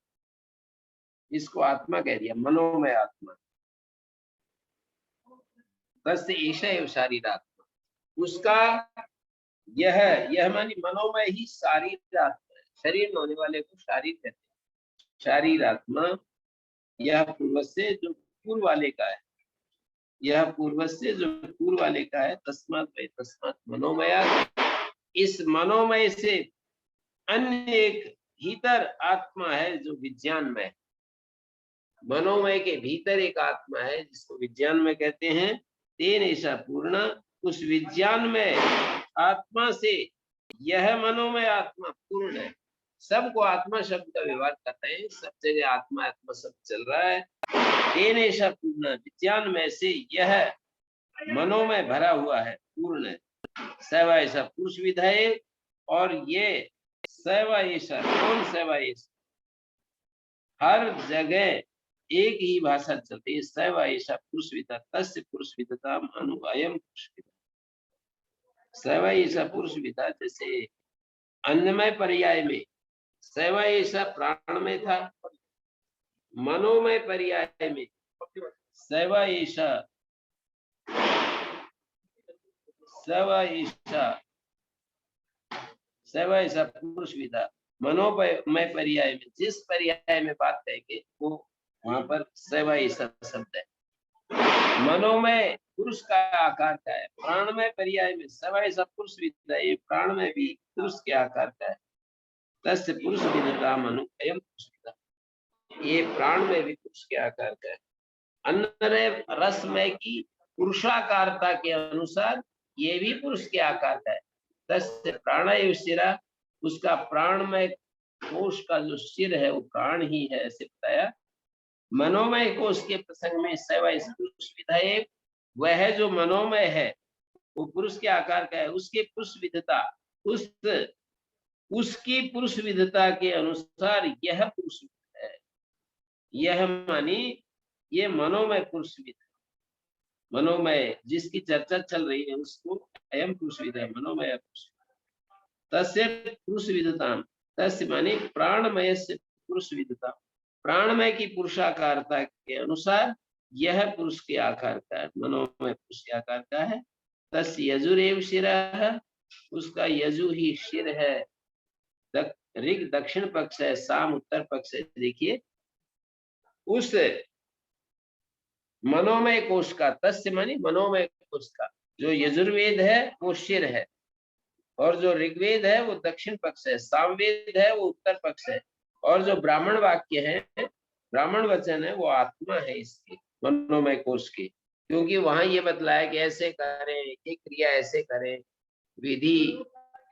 इसको आत्मा कह दिया, मनोमय आत्मा। तस्य एषा एव शारीर आत्मा, उसका यह मानी मनोमय ही शारीर आत्मा है, शरीर में होने वाले को शारीर कहते हैं, शारीर आत्मा। यह पूर्व से जो पूर्व वाले का है, यह पूर्व से जो पूर्व वाले का है, तस्मात् मनोमया। इस मनोमय से अन्य एक भीतर आत्मा है जो विज्ञानमय। मनोमय के भीतर एक आत्मा है जिसको विज्ञानमय कहते हैं, तेन ऐसा पूर्ण, उस विज्ञान में आत्मा से यह मनोमय आत्मा पूर्ण है। सबको आत्मा शब्द का व्यवहार करते हैं, सब जगह आत्मा आत्मा शब्द चल रहा है। तेन ऐसा पूर्ण, विज्ञान में से यह मनोमय भरा हुआ है, पूर्ण है। सैवा ऐसा पुरुष विधायक, और ये सैवा ऐसा, कौन सैवा ऐसा, हर जगह एक ही भाषा चलती है। सैवा ऐसा पुरुष विदा, तस्य पुरुष विदता अनु अयम पुरुष विदा। सैवा ऐसा पुरुष विदा, जैसे अन्नमय पर्याय में सैवा ऐसा प्राण में था, मनोमय पर्याय में सैवा ऐसा पुरुष विदा। मनोमय पर्याय में जिस पर्याय में बात कहेंगे वो वहां पर सैवा ऐसा शब्द है। मनोमय पुरुष का आकार का है, प्राणमय पर्याय में सैवा ऐसा पुरुष विदा, ये प्राण में भी पुरुष के आकार का है। तस्य पुरुष विदता मनु अयम पुरुष विदा, ये प्राण में भी पुरुष के आकार का है। अन्न रसमय की पुरुषाकारता के अनुसार ये भी पुरुष के आकार का है। तस्य प्राणाय शिरा, उसका प्राणमय कोश का जो सिर है वो प्राण ही है, ऐसे बताया। मनोमय कोश के प्रसंग में सैवा पुरुष विधायक, वह जो मनोमय है वो पुरुष के आकार का है, उसके पुरुष विधता, उसकी पुरुष विधता के अनुसार यह पुरुष है। यह मानी ये मनोमय पुरुष विद, मनोमय जिसकी चर्चा चल रही है उसको अयम पुरुष विद है, मनोमय पुरुष। तस्य पुरुष विदता, तस्य माने प्राणमय से पुरुष विदता, प्राणमय की पुरुषाकारता के अनुसार यह पुरुष के आकार का है, मनोमय पुरुष के आकार का है। तस्य यजुरेव शिरः, उसका यजु ही शिर है। ऋग दक्षिण पक्ष है, साम उत्तर पक्ष है। देखिए उस मनोमय कोश का, तस्य मानी मनोमय कोश का, जो यजुर्वेद है वो शिर है, और जो ऋग्वेद है वो दक्षिण पक्ष है, सामवेद है वो उत्तर पक्ष है, और जो ब्राह्मण वाक्य है, ब्राह्मण वचन है, वो आत्मा है इसके मनोमय कोश की। क्योंकि वहां ये बतलाया कि ऐसे करें, ये क्रिया ऐसे करें, विधि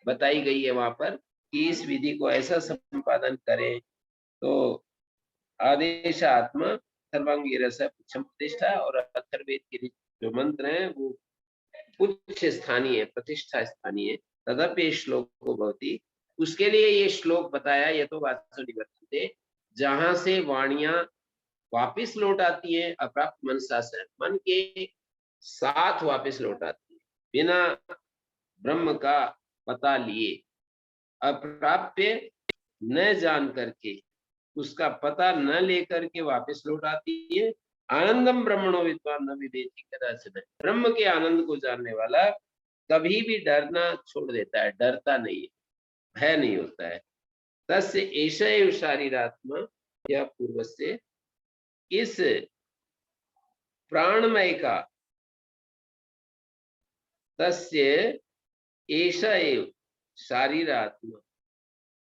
बताई गई है वहां पर कि इस विधि को ऐसा संपादन करें। तो आदेश आत्मा सर्वांगी रस प्रतिष्ठा, और अथर्ववेद के जो मंत्र हैं वो उच्च स्थानीय प्रतिष्ठा स्थानीय, तदपि श्लोक को भवती, उसके लिए ये श्लोक बताया। ये तो वाचो निवर्तन्ते, जहां से वाणियां वापिस लौट आती है, अप्राप्त मनसा से, मन के साथ वापिस लौट आती है, बिना ब्रह्म का पता लिए, अप्राप्य न जान करके, उसका पता न लेकर के वापस लौट आती है। आनंदम ब्रह्मणो विद्वान न विदेति कदाचित्, ब्रह्म के आनंद को जानने वाला कभी भी डरना छोड़ देता है, डरता नहीं है, भय नहीं होता है। तस्य एष एव शारीरात्मा, यह पूर्व से इस प्राणमय का, तस्य एष एव शारीरात्मा,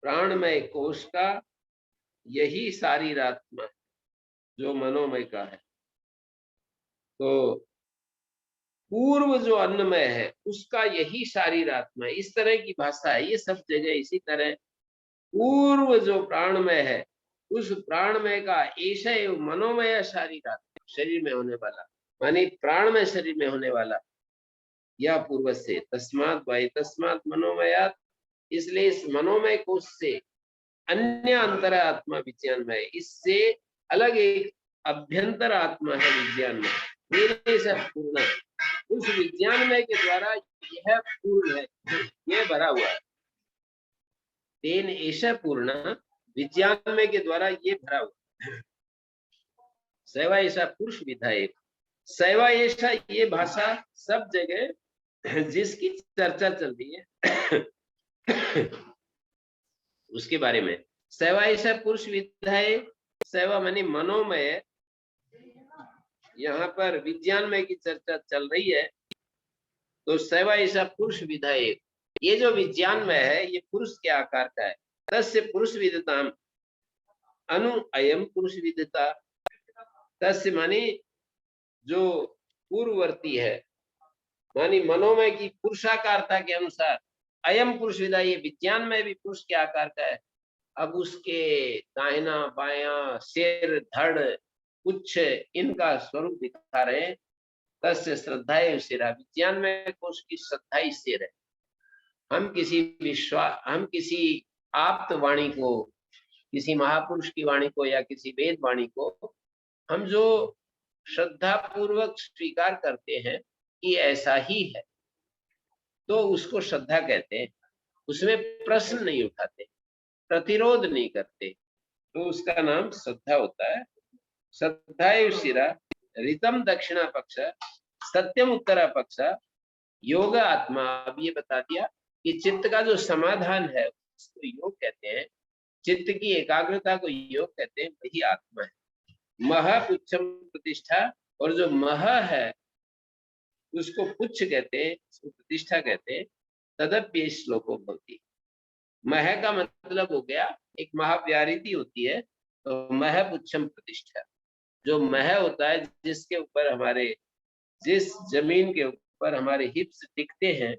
प्राणमय कोश का यही शारीरात्मा जो मनोमय का है। तो पूर्व जो अन्नमय है उसका यही शारीरात्मा है। इस तरह की भाषा है ये सब जगह इसी तरह। पूर्व जो प्राणमय है उस प्राणमय का ऐसा मनोमय शारीरात्मा, शरीर में होने वाला, मानी प्राणमय शरीर में होने वाला, यह पूर्व से तस्मात् वाय तस्मात् मनोमयात्, इसलिए इस मनोमय कोश से अन्य अंतर आत्मा विज्ञान में, इससे अलग एक अभ्यंतर आत्मा है विज्ञान में, पूर्ण, उस विज्ञान में के द्वारा यह पूर्ण है, यह भरा हुआ है। तेन ऐसा पूर्ण, विज्ञान में के द्वारा ये भरा हुआ। सैवा ऐसा पुरुष विधायक, सैवा ऐसा ये भाषा सब जगह जिसकी चर्चा चल रही है उसके बारे में। सैवा ऐसा पुरुष विधायक, सैवा मानी मनोमय, यहाँ पर विज्ञानमय की चर्चा चल रही है। तो सैवा ऐसा पुरुष विधायक, ये जो विज्ञानमय है ये पुरुष के आकार का है। तस्य पुरुष विदता अनु अयम पुरुष विदता, तस्य मानी जो पूर्ववर्ती है, मानी मनोमय की पुरुषाकारता के अनुसार अयम पुरुष विदा, ये विज्ञान में भी पुरुष के आकार का है। अब उसके दाहिना बायां सिर धड़ पुच्छ इनका स्वरूप दिखा रहे हैं। तस्य श्रद्धाएं सिरा, विज्ञान में पुरुष की श्रद्धा ही सिर है। हम किसी आप्त वाणी को, किसी महापुरुष की वाणी को या किसी वेद वाणी को हम जो श्रद्धा पूर्वक स्वीकार करते हैं कि ऐसा ही है, तो उसको श्रद्धा कहते हैं। उसमें प्रश्न नहीं उठाते, प्रतिरोध नहीं करते, तो उसका नाम श्रद्धा होता है। श्रद्धाएं शिरा ऋतम दक्षिणा पक्ष सत्यम उत्तरा पक्ष योग आत्मा। अब ये बता दिया कि चित्त का जो समाधान है उसको योग कहते हैं, चित्त की एकाग्रता को योग कहते हैं, वही आत्मा है। मह पुच्छम प्रतिष्ठा, और जो मह है उसको पुच्छ कहते हैं, उसको प्रतिष्ठा कहते हैं। तदप्य श्लोको भवति, मह का मतलब हो गया एक महाव्यारिति होती है, तो मह पुच्छम प्रतिष्ठा, जो मह होता है जिसके ऊपर हमारे, जिस जमीन के ऊपर हमारे हिप्स टिकते हैं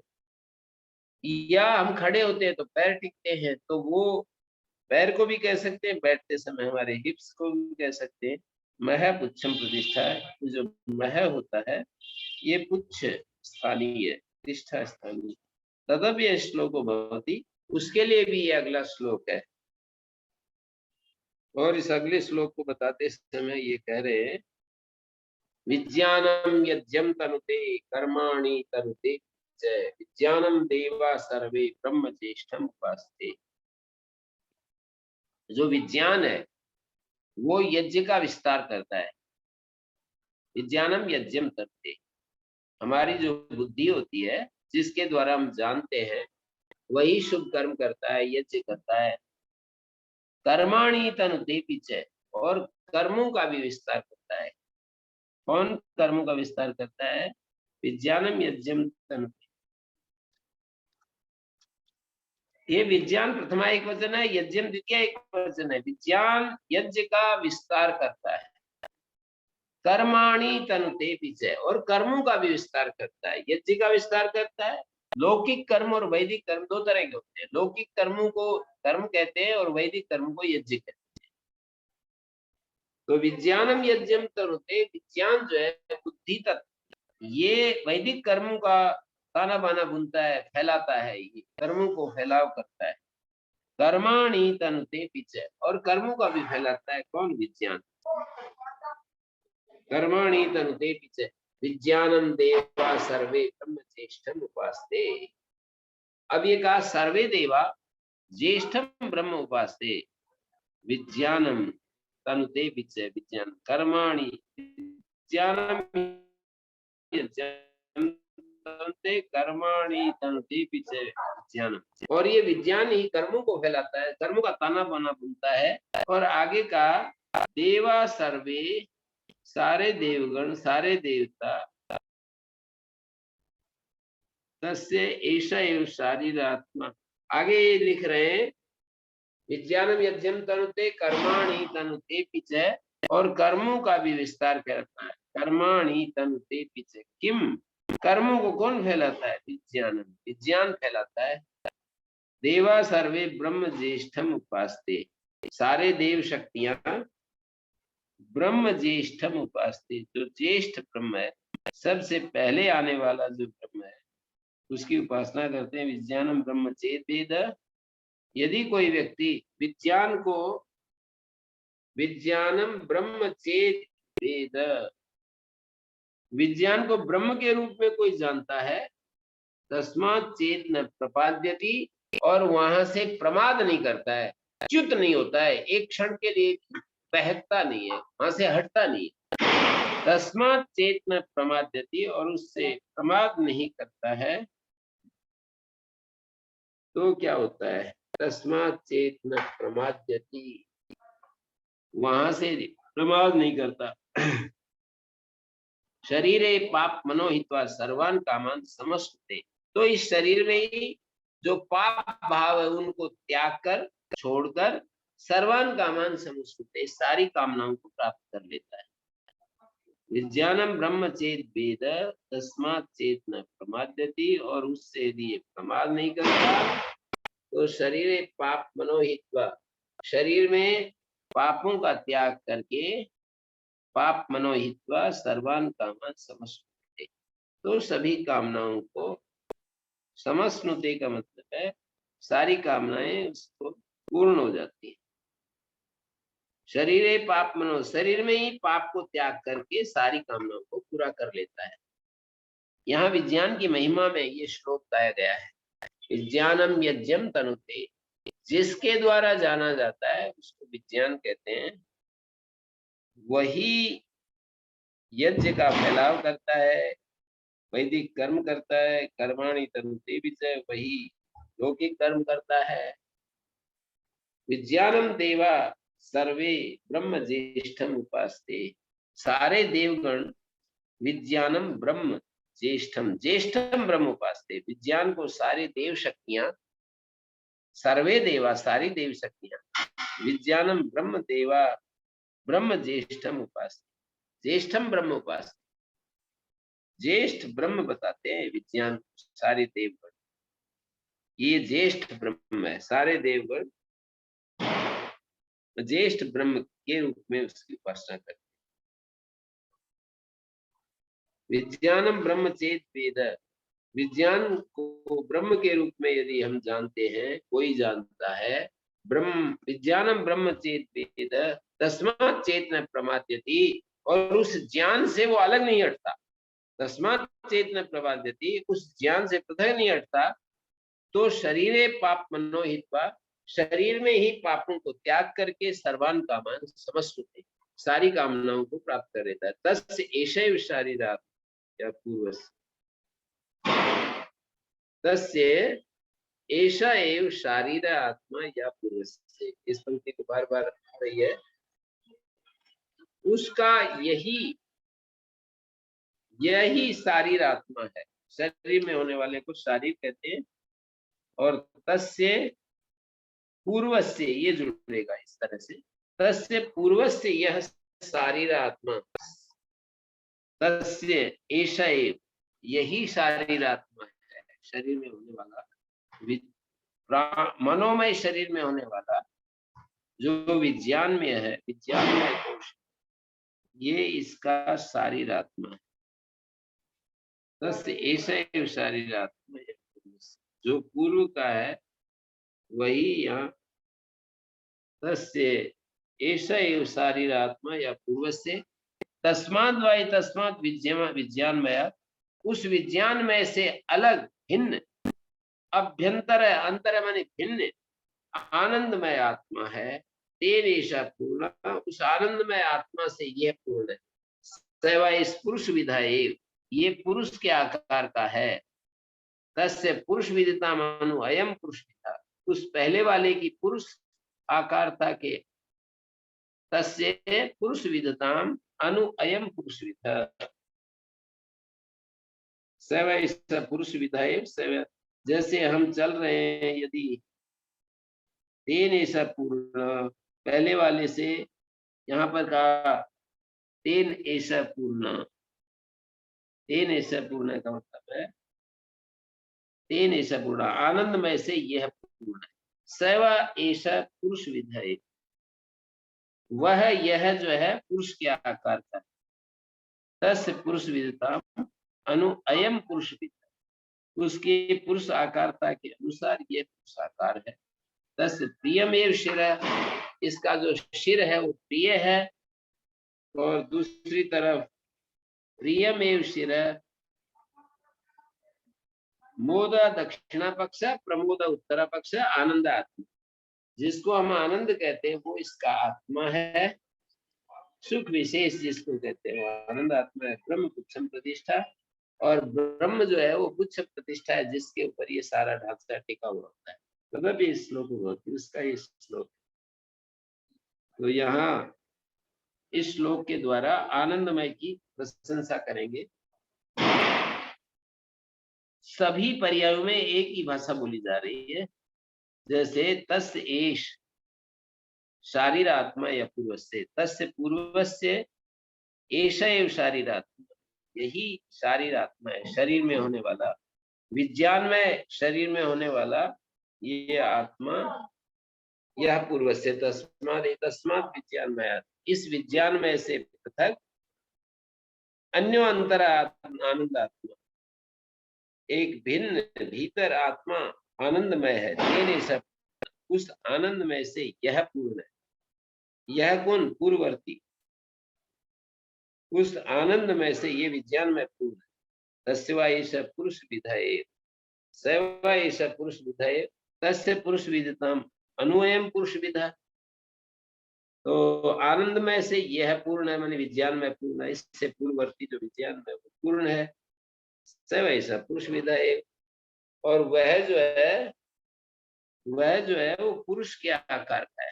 या हम खड़े होते हैं तो पैर टिकते हैं, तो वो पैर को भी कह सकते हैं, बैठते समय हमारे हिप्स को भी कह सकते हैं। मह पुच्छम प्रतिष्ठा है, जो मह होता है ये पुच्छ स्थानीय, प्रतिष्ठा स्थानीय। तदप्य श्लोको भवति, उसके लिए भी ये अगला श्लोक है। और इस अगले श्लोक को बताते समय ये कह रहे हैं, विज्ञानम यज्ञम तनुते कर्माणि तनुते च विज्ञानम देवा सर्वे ब्रह्म ज्येष्ठम उपासते। जो विज्ञान है वो यज्ञ का विस्तार करता है। विज्ञानम यज्ञम तनुते, हमारी जो बुद्धि होती है जिसके द्वारा हम जानते हैं वही शुभ कर्म करता है, यज्ञ करता है। कर्माणि तनुते पिच, और कर्मों का भी विस्तार करता है। कौन कर्मों का विस्तार करता है? विज्ञानम यज्ञम तनुते। ये विज्ञान प्रथमा एक वचन है, यज्ञम द्वितीय एक वचन है। विज्ञान यज्ञ का विस्तार करता है। कर्माणि तनुते पिच, और कर्मों का भी विस्तार करता है। यज्ञ का विस्तार करता है। लौकिक कर्म और वैदिक कर्म दो तरह के होते हैं। लौकिक कर्मों को कर्म कहते हैं और वैदिक कर्म को यज्ञ कहते हैं। तो विज्ञानम यज्ञम तनुते, विज्ञान जो है बुद्धि तत्व, ये वैदिक कर्मों का ताना बाना बुनता है, फैलाता है, ये कर्मों को फैलाव करता है। कर्माणि तनुते पिच, और कर्मों का भी फैलाता है। कौन? विज्ञान। कर्माणि तनुते पिच विज्ञानम देवा सर्वे ब्रह्म ज्येष्ठम उपासते। अब ये कहा सर्वे देवा ज्येष्ठम ब्रह्म उपासते, विज्ञानम तनुते पिच विज्ञान कर्माणि विज्ञानम तनुते कर्माणि तनुते पिच विज्ञानम। और ये विज्ञान ही कर्मों को फैलाता है, कर्मों का ताना बाना बुनता है। और आगे का देवा सर्वे, सारे देवगण, सारे देवता, तस्य ऐसा एवं शारीर आत्मा। आगे ये लिख रहे हैं विज्ञानम यज्ञम तनुते कर्माणि तनुते पिच, और कर्मों का भी विस्तार करता है। कर्माणि तनुते पिच किम, कर्मों को कौन फैलाता है? विज्ञानम, विज्ञान फैलाता है। देवा सर्वे ब्रह्म ज्येष्ठम उपासते, सारे देव शक्तियां ब्रह्म ज्येष्ठम उपासते, जो ज्येष्ठ ब्रह्म है, सबसे पहले आने वाला जो ब्रह्म है उसकी उपासना करते हैं। विज्ञानम ब्रह्म चेत वेद, यदि कोई व्यक्ति विज्ञान को, विज्ञानम ब्रह्म चेत वेद, विज्ञान को ब्रह्म के रूप में कोई जानता है, तस्मात् चेत न प्रपाद्यति, और वहां से प्रमाद नहीं करता है, च्युत नहीं होता है, एक क्षण के लिए बहकता नहीं है, वहां से हटता नहीं है। तस्मात् चेत न प्रमाद्यति, और उससे प्रमाद नहीं करता है, तो क्या होता है? तस्मात् चेत न प्रमाद्यति, वहां से प्रमाद नहीं करता। शरीरे पाप मनोहित्वा सर्वान कामान समस्ते, तो इस शरीर में ही जो पाप भाव है उनको त्याग कर, छोड़कर, सर्वान कामान समस्ते, सारी कामनाओं को प्राप्त कर लेता है। विज्ञानम ब्रह्म चेत वेद तस्मात् चेत न प्रमाद्यति, और उससे यदि ये प्रमाद नहीं करता तो शरीर पाप मनोहित्वा, शरीर में पापों का त्याग करके पाप मनोहित्वा सर्वान कामान समश्नुते, तो सभी कामनाओं को, समश्नुते का मतलब है सारी कामनाएं उसको पूर्ण हो जाती है। शरीर पाप मनो, शरीर में ही पाप को त्याग करके सारी कामनाओं को पूरा कर लेता है। यहाँ विज्ञान की महिमा में ये श्लोक गाया गया है, विज्ञानम यज्ञम तनुते, जिसके द्वारा जाना जाता है उसको विज्ञान कहते हैं। वही यज्ञ का फैलाव करता है, वैदिक कर्म करता है, कर्माणि तनुते विजय, वही लौकिक कर्म करता है। विज्ञानम देवा सर्वे ब्रह्म ज्येष्ठम उपास्ते, सारे देवगण विज्ञानम ब्रह्म ज्येष्ठम, ज्येष्ठम ब्रह्म उपास्ते, विज्ञान को सारे देव शक्तियां, सर्वे देवा सारी देव शक्तियां, विज्ञानम ब्रह्म देवा ब्रह्म ज्येष्ठम उपास्ते, ज्येष्ठम ब्रह्म उपास्ते, ज्येष्ठ ब्रह्म बताते हैं विज्ञान सारे देवगण, ये ज्येष्ठ ब्रह्म है, सारे देवगण ज्येष्ठ ब्रह्म के रूप में उसकी उपासना करते। विज्ञानम ब्रह्म चेत वेद, विज्ञान को ब्रह्म के रूप में यदि हम जानते हैं, कोई जानता है, ब्रह्म विज्ञानम ब्रह्म चेत वेद तस्मात् चेत न प्रमाद्यति, और उस ज्ञान से वो अलग नहीं हटता, तस्मात् चेत न प्रमाद्यति, उस ज्ञान से पृथक नहीं हटता, तो शरीरे पाप मनोहित्वा, शरीर में ही पापों को त्याग करके सर्वान कामान समश्नुते, सारी कामनाओं को प्राप्त कर लेता है। तस्य एषैव शारीरात् या पूर्वस्य, तस्य एषा एव शारीर आत्मा या पूर्वस्य, इस पंक्ति को बार बार आ रही है, उसका यही शारीर आत्मा है, शरीर में होने वाले को शारीर कहते हैं। और तस्य पूर्वस्य, ये जुड़ेगा इस तरह से, तस्य पूर्वस्य यह शारीर आत्मा, तस्य एषा एव, यही शारीर आत्मा है, शरीर में होने वाला, मनोमय शरीर में होने वाला जो विज्ञान में है, विज्ञान में कोश, ये इसका शारीर आत्मा है। तस्य एषा एव शारीर आत्मा, जो पूर्व का है वही यहाँ, तस्य एषा एव शारीर आत्मा या पूर्वस्य, तस्माद् वाय तस्मात् विज्ञानमय, उस विज्ञान में से अलग भिन्न, अभ्यंतर अंतर माने भिन्न, आनंदमय आत्मा है, तेन ऐसा पूर्ण, उस आनंदमय आत्मा से यह पूर्ण है। सेवा इस पुरुष विधाएव, ये पुरुष के आकार का है। तस्य पुरुष विदिता मानो अयम पुरुष विधा, उस पहले वाले की पुरुष आकारता के, तस्य पुरुष विदताम अनु अयम पुरुष विधा, सेवा इस पुरुष विधाएव, सेवा जैसे हम चल रहे हैं, यदि तेन ऐसा पूर्ण, पहले वाले से यहाँ पर कहा तेन ऐसा पूर्ण, तेन ऐसा पूर्ण का मतलब है तेन ऐसा पूर्ण, आनंदमय से यह पूर्ण है। सेवा ऐसा पुरुष विधेय, वह यह जो है पुरुष के आकार का, तस्य पुरुष विदिता अनु अयम पुरुष विधा, उसके पुरुष आकारता के अनुसार यह पुरुष आकार है। तस्य प्रियमेव शिर, इसका जो शिर है वो प्रिय है, और दूसरी तरफ प्रियमेव शिर मोद दक्षिणा पक्ष प्रमोद उत्तरा पक्ष आनंद आत्मा, जिसको हम आनंद कहते हैं वो इसका आत्मा है। सुख विशेष जिसको कहते हैं वो आनंद आत्मा है। ब्रह्म पुच्छम प्रतिष्ठा, और ब्रह्म जो है वो पुच्छ प्रतिष्ठा है, जिसके ऊपर ये सारा ढांचा टिका हुआ होता है। मतलब ये श्लोक हुआ, इसका ये श्लोक, तो यहाँ इस श्लोक के द्वारा आनंदमय की प्रशंसा करेंगे। सभी पर्यायों में एक ही भाषा बोली जा रही है, जैसे तस्य एष शारीर आत्मा या पूर्वस्य, तस्य पूर्वस्य ऐसा एव शारीरात्मा, यही शारीर आत्मा है, शरीर में होने वाला, विज्ञान में शरीर में होने वाला ये आत्मा। यह पूर्व से तस्मात् विज्ञान में, इस विज्ञान में से पृथक अन्यो अंतर आनंद आत्मा, एक भिन्न भीतर आत्मा आनंदमय है। तेने सब, उस आनंद में से यह पूर्ण है। यह गुण पूर्ववर्ती, उस आनंद में से ये विज्ञान में पूर्ण है। तस्वा एष पुरुष विधये, सवा एष पुरुष विधये, तस्य पुरुष विदितम अनुयम पुरुष विधा। तो आनंद में से यह पूर्ण है, माने विज्ञान में पूर्ण है, इससे पूर्ववर्ती जो विज्ञान में वो पूर्ण है। सवा एष पुरुष विधये, और वह जो है वो पुरुष के आकार का है।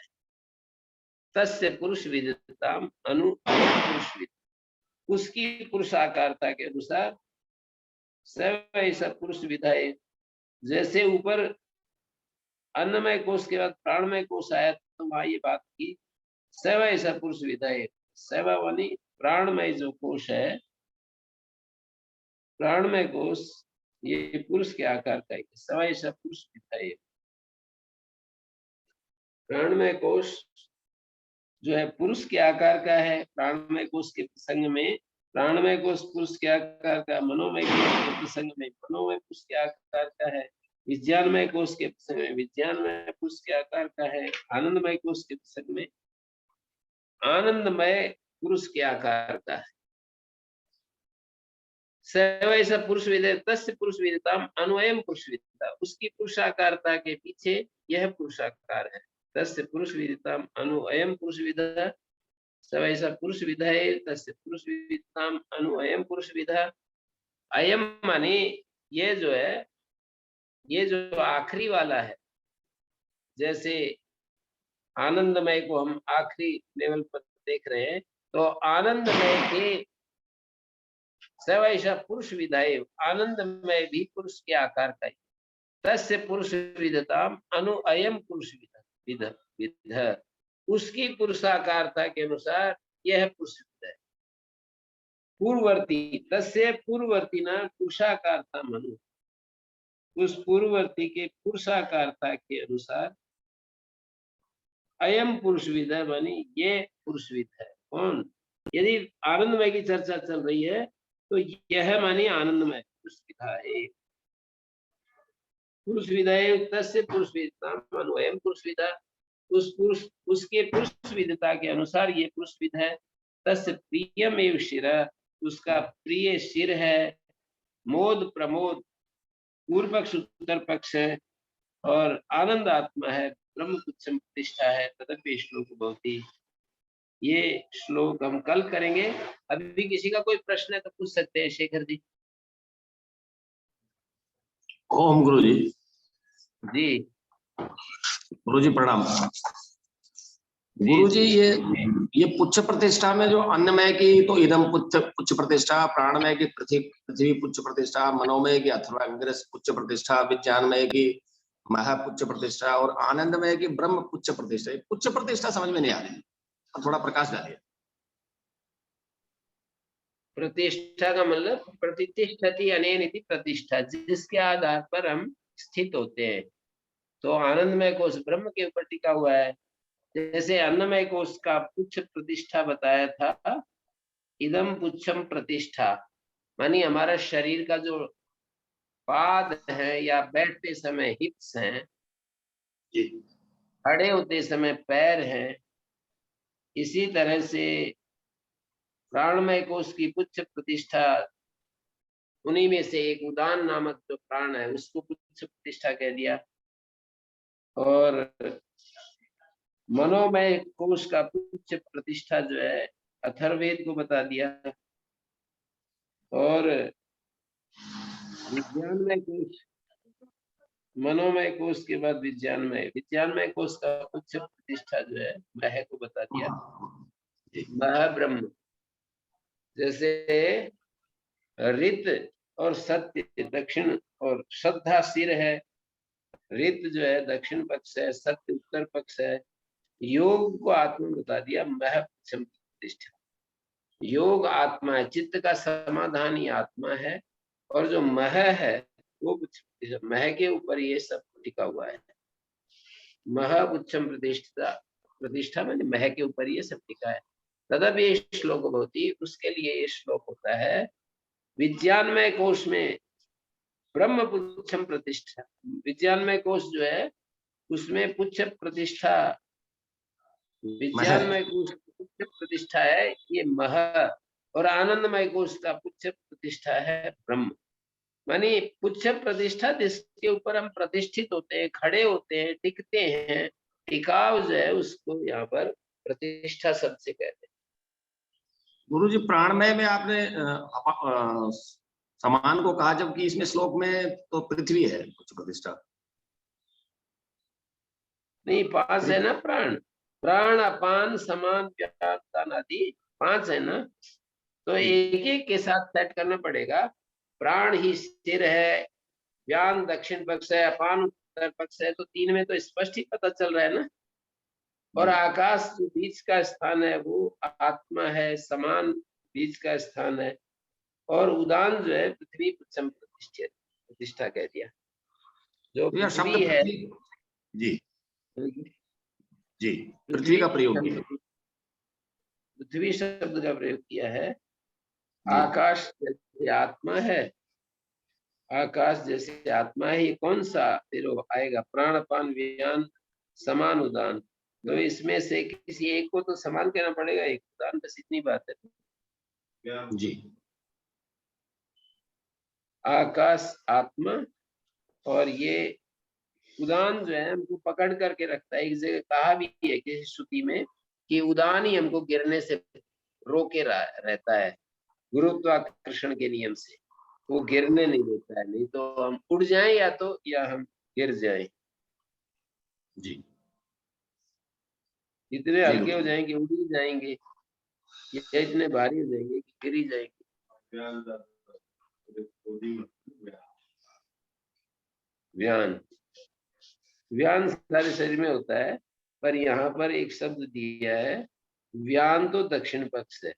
तस्य पुरुष विदिताम अनु पुरुष विद, उसकी पुरुषाकारता के अनुसार सव ऐसा पुरुष विधाए। जैसे ऊपर अन्नमय कोश के बाद प्राणमय कोश आया, तो वहां ये बात की सव ऐसा पुरुष विधाए। सवा वाली प्राणमय जो कोश है, प्राणमय कोश ये पुरुष के आकार का है। सवा ऐसा पुरुष विधाए, प्राणमय कोश जो है पुरुष के आकार का है। प्राणमय कोश के प्रसंग में प्राणमय कोश पुरुष के आकार का, मनोमय कोश के प्रसंग में मनोमय पुरुष के आकार का है, विज्ञानमय कोश के प्रसंग में विज्ञानमय पुरुष के आकार का है, आनंदमय कोश के प्रसंग में आनंदमय पुरुष के आकार का है। सवैसा पुरुष विदे तस्य पुरुष विदिताम अन्वयम पुरुष विदिता, उसकी पुरुषाकारता के पीछे यह पुरुषाकार है। तस्य पुरुष विदिताम अनुअयम पुरुष विदा, सवैसा पुरुष विधाए तस्य पुरुष विदिताम अनुअयम पुरुष विधा। अयम माने ये जो है, ये जो आखिरी वाला है, जैसे आनंदमय को हम आखिरी लेवल पर देख रहे हैं, तो आनंदमय के सवैसा पुरुष विधाए, आनंदमय भी पुरुष के आकार का ही। तस्य पुरुष विदताम अनुअयम पुरुष विध विध, उसकी पुरुषाकारता के अनुसार यह पुरुष विध है। पूर्ववर्ती तस्य पूर्ववर्ती ना पुरुषाकारता मनु, उस पूर्ववर्ती के पुरुषाकारता के अनुसार अयम पुरुष विद है, मानी ये पुरुष विद है। कौन? यदि आनंदमय की चर्चा चल रही है तो यह मानी आनंदमय पुरुष विधा है। पुरुष विधाए तस्य पुरुष विदिता अनुअयम पुरुष विधा, उस पुरुष उसके पुरुष विदिता के अनुसार ये पुरुष विध है। तस्य प्रियम एव शिरा, उसका प्रिय शिर है। मोद प्रमोद, पूर्व पक्ष उत्तर पक्ष है, और आनंद आत्मा है, ब्रह्म पुच्छम प्रतिष्ठा है। तदपि श्लोक भवति, ये श्लोक हम कल करेंगे। अभी किसी का कोई प्रश्न है तो पूछ सकते हैं, शेखर जी। ओम गुरु जी। जी गुरु जी प्रणाम। गुरु जी ये पुच्छ प्रतिष्ठा में जो अन्नमय की तो इदम पुच्छ प्रतिष्ठा, प्राणमय की पृथ्वी पुच्छ प्रतिष्ठा, मनोमय की अथवा पुच्छ प्रतिष्ठा, विज्ञानमय की महापुच्छ प्रतिष्ठा, और आनंदमय की ब्रह्म पुच्छ प्रतिष्ठा। पुच्छ प्रतिष्ठा समझ में नहीं आ रही, थोड़ा प्रकाश डालिए। प्रतिष्ठा का मतलब प्रतिष्ठति अनेन इति प्रतिष्ठा, जिसके आधार पर हम स्थित होते हैं। तो आनंदमय कोश ब्रह्म के ऊपर टिका हुआ है। जैसे अन्नमय कोश का पुच्छ प्रतिष्ठा बताया था, इदम पुच्छम प्रतिष्ठा, मानी हमारा शरीर का जो पाद है या बैठते समय हिप्स हैं, खड़े होते समय पैर हैं, इसी तरह से प्राणमय कोश की पुच्छ प्रतिष्ठा, उन्हीं में से एक उदान नामक जो प्राण है उसको पुच्छ प्रतिष्ठा कह दिया। और मनोमय कोश का पुच्छ प्रतिष्ठा जो है अथर्ववेद को बता दिया। और विज्ञानमय कोश, मनोमय कोश के बाद विज्ञानमय कोश का पुच्छ प्रतिष्ठा जो है मह को बता दिया, मह ब्रह्म। जैसे रित और सत्य दक्षिण और श्रद्धा सिर है, रित जो है दक्षिण पक्ष है, सत्य उत्तर पक्ष है। योग को आत्मा बता दिया, मह प्रतिष्ठा। योग आत्मा है, चित्त का समाधान ही आत्मा है, और जो मह है वो मह के ऊपर ये सब टिका हुआ है। मह उच्चम प्रतिष्ठा, प्रतिष्ठा मैंने मह के ऊपर ये सब टिका है। तदप ये श्लोक होती, उसके लिए ये श्लोक होता है, विज्ञानमय कोश में ब्रह्म पुच्छम प्रतिष्ठा। विज्ञानमय कोश जो है उसमें पुच्छ प्रतिष्ठा, विज्ञानमय कोश पुच्छ प्रतिष्ठा है ये मह, और आनंदमय कोश का पुच्छ प्रतिष्ठा है ब्रह्म। मानी पुच्छ प्रतिष्ठा जिसके ऊपर हम प्रतिष्ठित होते हैं, खड़े होते हैं, टिकते हैं, टिकाव जो है उसको यहाँ पर प्रतिष्ठा शब्द से कहते हैं। गुरुजी प्राणमय में आपने समान को कहा, जबकि इसमें श्लोक में तो पृथ्वी है कुछ प्रतिष्ठा। नहीं, 5 है ना प्राण, प्राण अपान समान व्यान आदि 5 है ना, तो एक एक के साथ सेट करना पड़ेगा। प्राण ही स्थिर है, व्यान दक्षिण पक्ष है, अपान उत्तर पक्ष है, तो 3 में तो स्पष्ट ही पता चल रहा है ना। और आकाश जो बीच का स्थान है वो आत्मा है, समान बीच का स्थान है, और उदान जो है पृथ्वी पुच्छम प्रतिष्ठा कह दिया। जो पृथ्वी है जी जी पृथ्वी का प्रयोग किया, पृथ्वी शब्द का प्रयोग किया है। आकाश जैसे आत्मा है, आकाश जैसे आत्मा है, ये कौन सा फिर आएगा, प्राणपान व्यान समान उदान, तो इसमें से किसी एक को तो समान कहना पड़ेगा, एक उदान, बस इतनी बात है जी। आकाश आत्मा, और ये उदान जो है हमको पकड़ करके रखता है। एक जगह कहा भी है किसी श्रुति में कि उदान ही हमको गिरने से रोके रहता है, गुरुत्वाकर्षण के नियम से वो गिरने नहीं देता है, नहीं तो हम उड़ जाएं या हम गिर जाएं। जी इतने हल्के हो जाएंगे उड़ ही जाएंगे, या इतने भारी हो जाएंगे कि गिर ही जाएंगे। व्यान, व्यान सारे शरीर में होता है, पर यहाँ पर एक शब्द दिया है, व्यान तो दक्षिण पक्ष है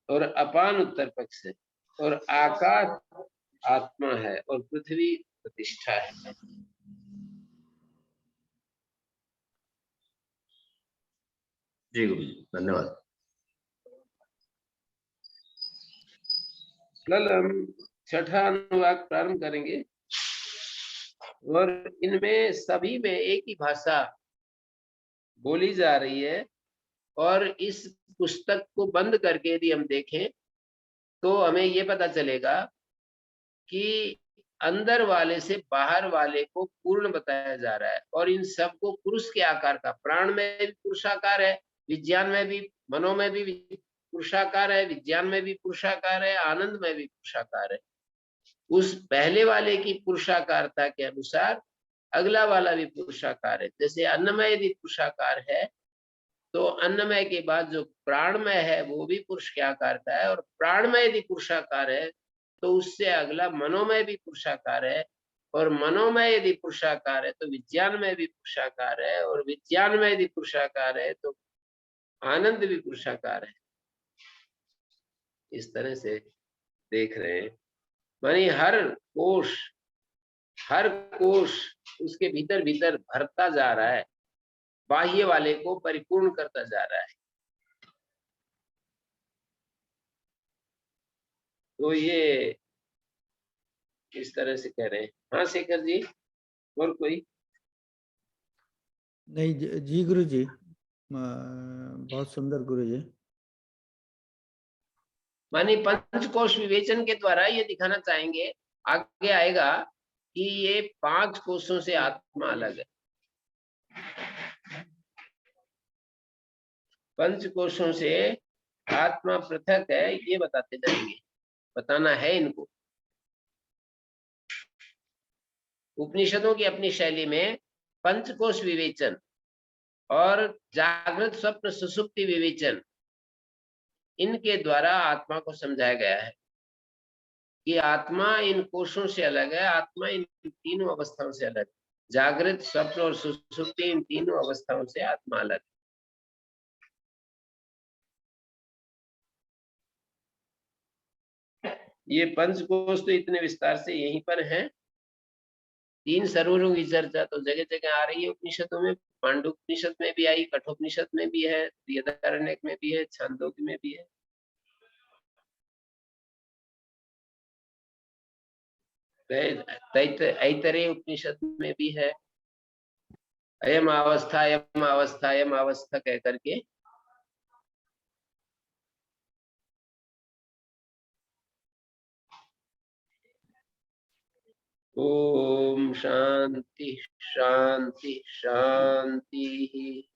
और अपान उत्तर पक्ष है, और आकाश आत्मा है और पृथ्वी प्रतिष्ठा है। जी गुरु जी धन्यवाद। कल हम छठा अनुवाद प्रारंभ करेंगे, और इनमें सभी में एक ही भाषा बोली जा रही है, और इस पुस्तक को बंद करके यदि हम देखें तो हमें ये पता चलेगा कि अंदर वाले से बाहर वाले को पूर्ण बताया जा रहा है, और इन सबको पुरुष के आकार का, प्राण में भी पुरुषाकार है, विज्ञान में भी, मनो में भी पुरुषाकार है, विज्ञान में भी पुरुषाकार है, आनंद में भी पुरुषाकार है। उस पहले वाले की पुरुषाकारता के अनुसार अगला वाला भी पुरुषाकार है। जैसे अन्नमय यदि पुरुषाकार है तो अन्नमय के बाद जो प्राणमय है वो भी पुरुष के आकार का है, और प्राणमय यदि पुरुषाकार है तो उससे अगला मनोमय भी पुरुषाकार है, और मनोमय यदि पुरुषाकार है तो विज्ञान में भी पुरुषाकार है, और विज्ञान में यदि पुरुषाकार है तो आनंद भी पुरुषाकार है। इस तरह से देख रहे हैं, मानी हर कोश उसके भीतर भीतर भरता जा रहा है, बाह्य वाले को परिपूर्ण करता जा रहा है। तो ये इस तरह से कह रहे हैं। हाँ शेखर जी, और कोई? नहीं जी गुरु जी, बहुत सुंदर गुरु जी। मानी पंचकोश विवेचन के द्वारा ये दिखाना चाहेंगे, आगे आएगा कि ये 5 कोशों से आत्मा अलग है। पंचकोशों से आत्मा पृथक है, ये बताते जाएंगे, बताना है इनको। उपनिषदों की अपनी शैली में पंचकोश विवेचन और जागृत स्वप्न सुसुप्ति विवेचन, इनके द्वारा आत्मा को समझाया गया है कि आत्मा इन कोशों से अलग है, आत्मा इन तीनों अवस्थाओं से अलग है। जागृत स्वप्न और सुसुप्ति, इन तीनों अवस्थाओं से आत्मा अलग है। ये पंचकोश तो इतने विस्तार से यहीं पर है। 3 सरोवरों की चर्चा तो जगह जगह आ रही है उपनिषदों में। पांडुपनिषद में भी आई, कठोपनिषद में भी है, बृहदारण्यक में भी है, छांदोग्य में भी है। ऐतरेय उपनिषद में भी है। अयम अवस्था अयम अवस्था अयम अवस्था कह करके। ओम शांति शांति शांति।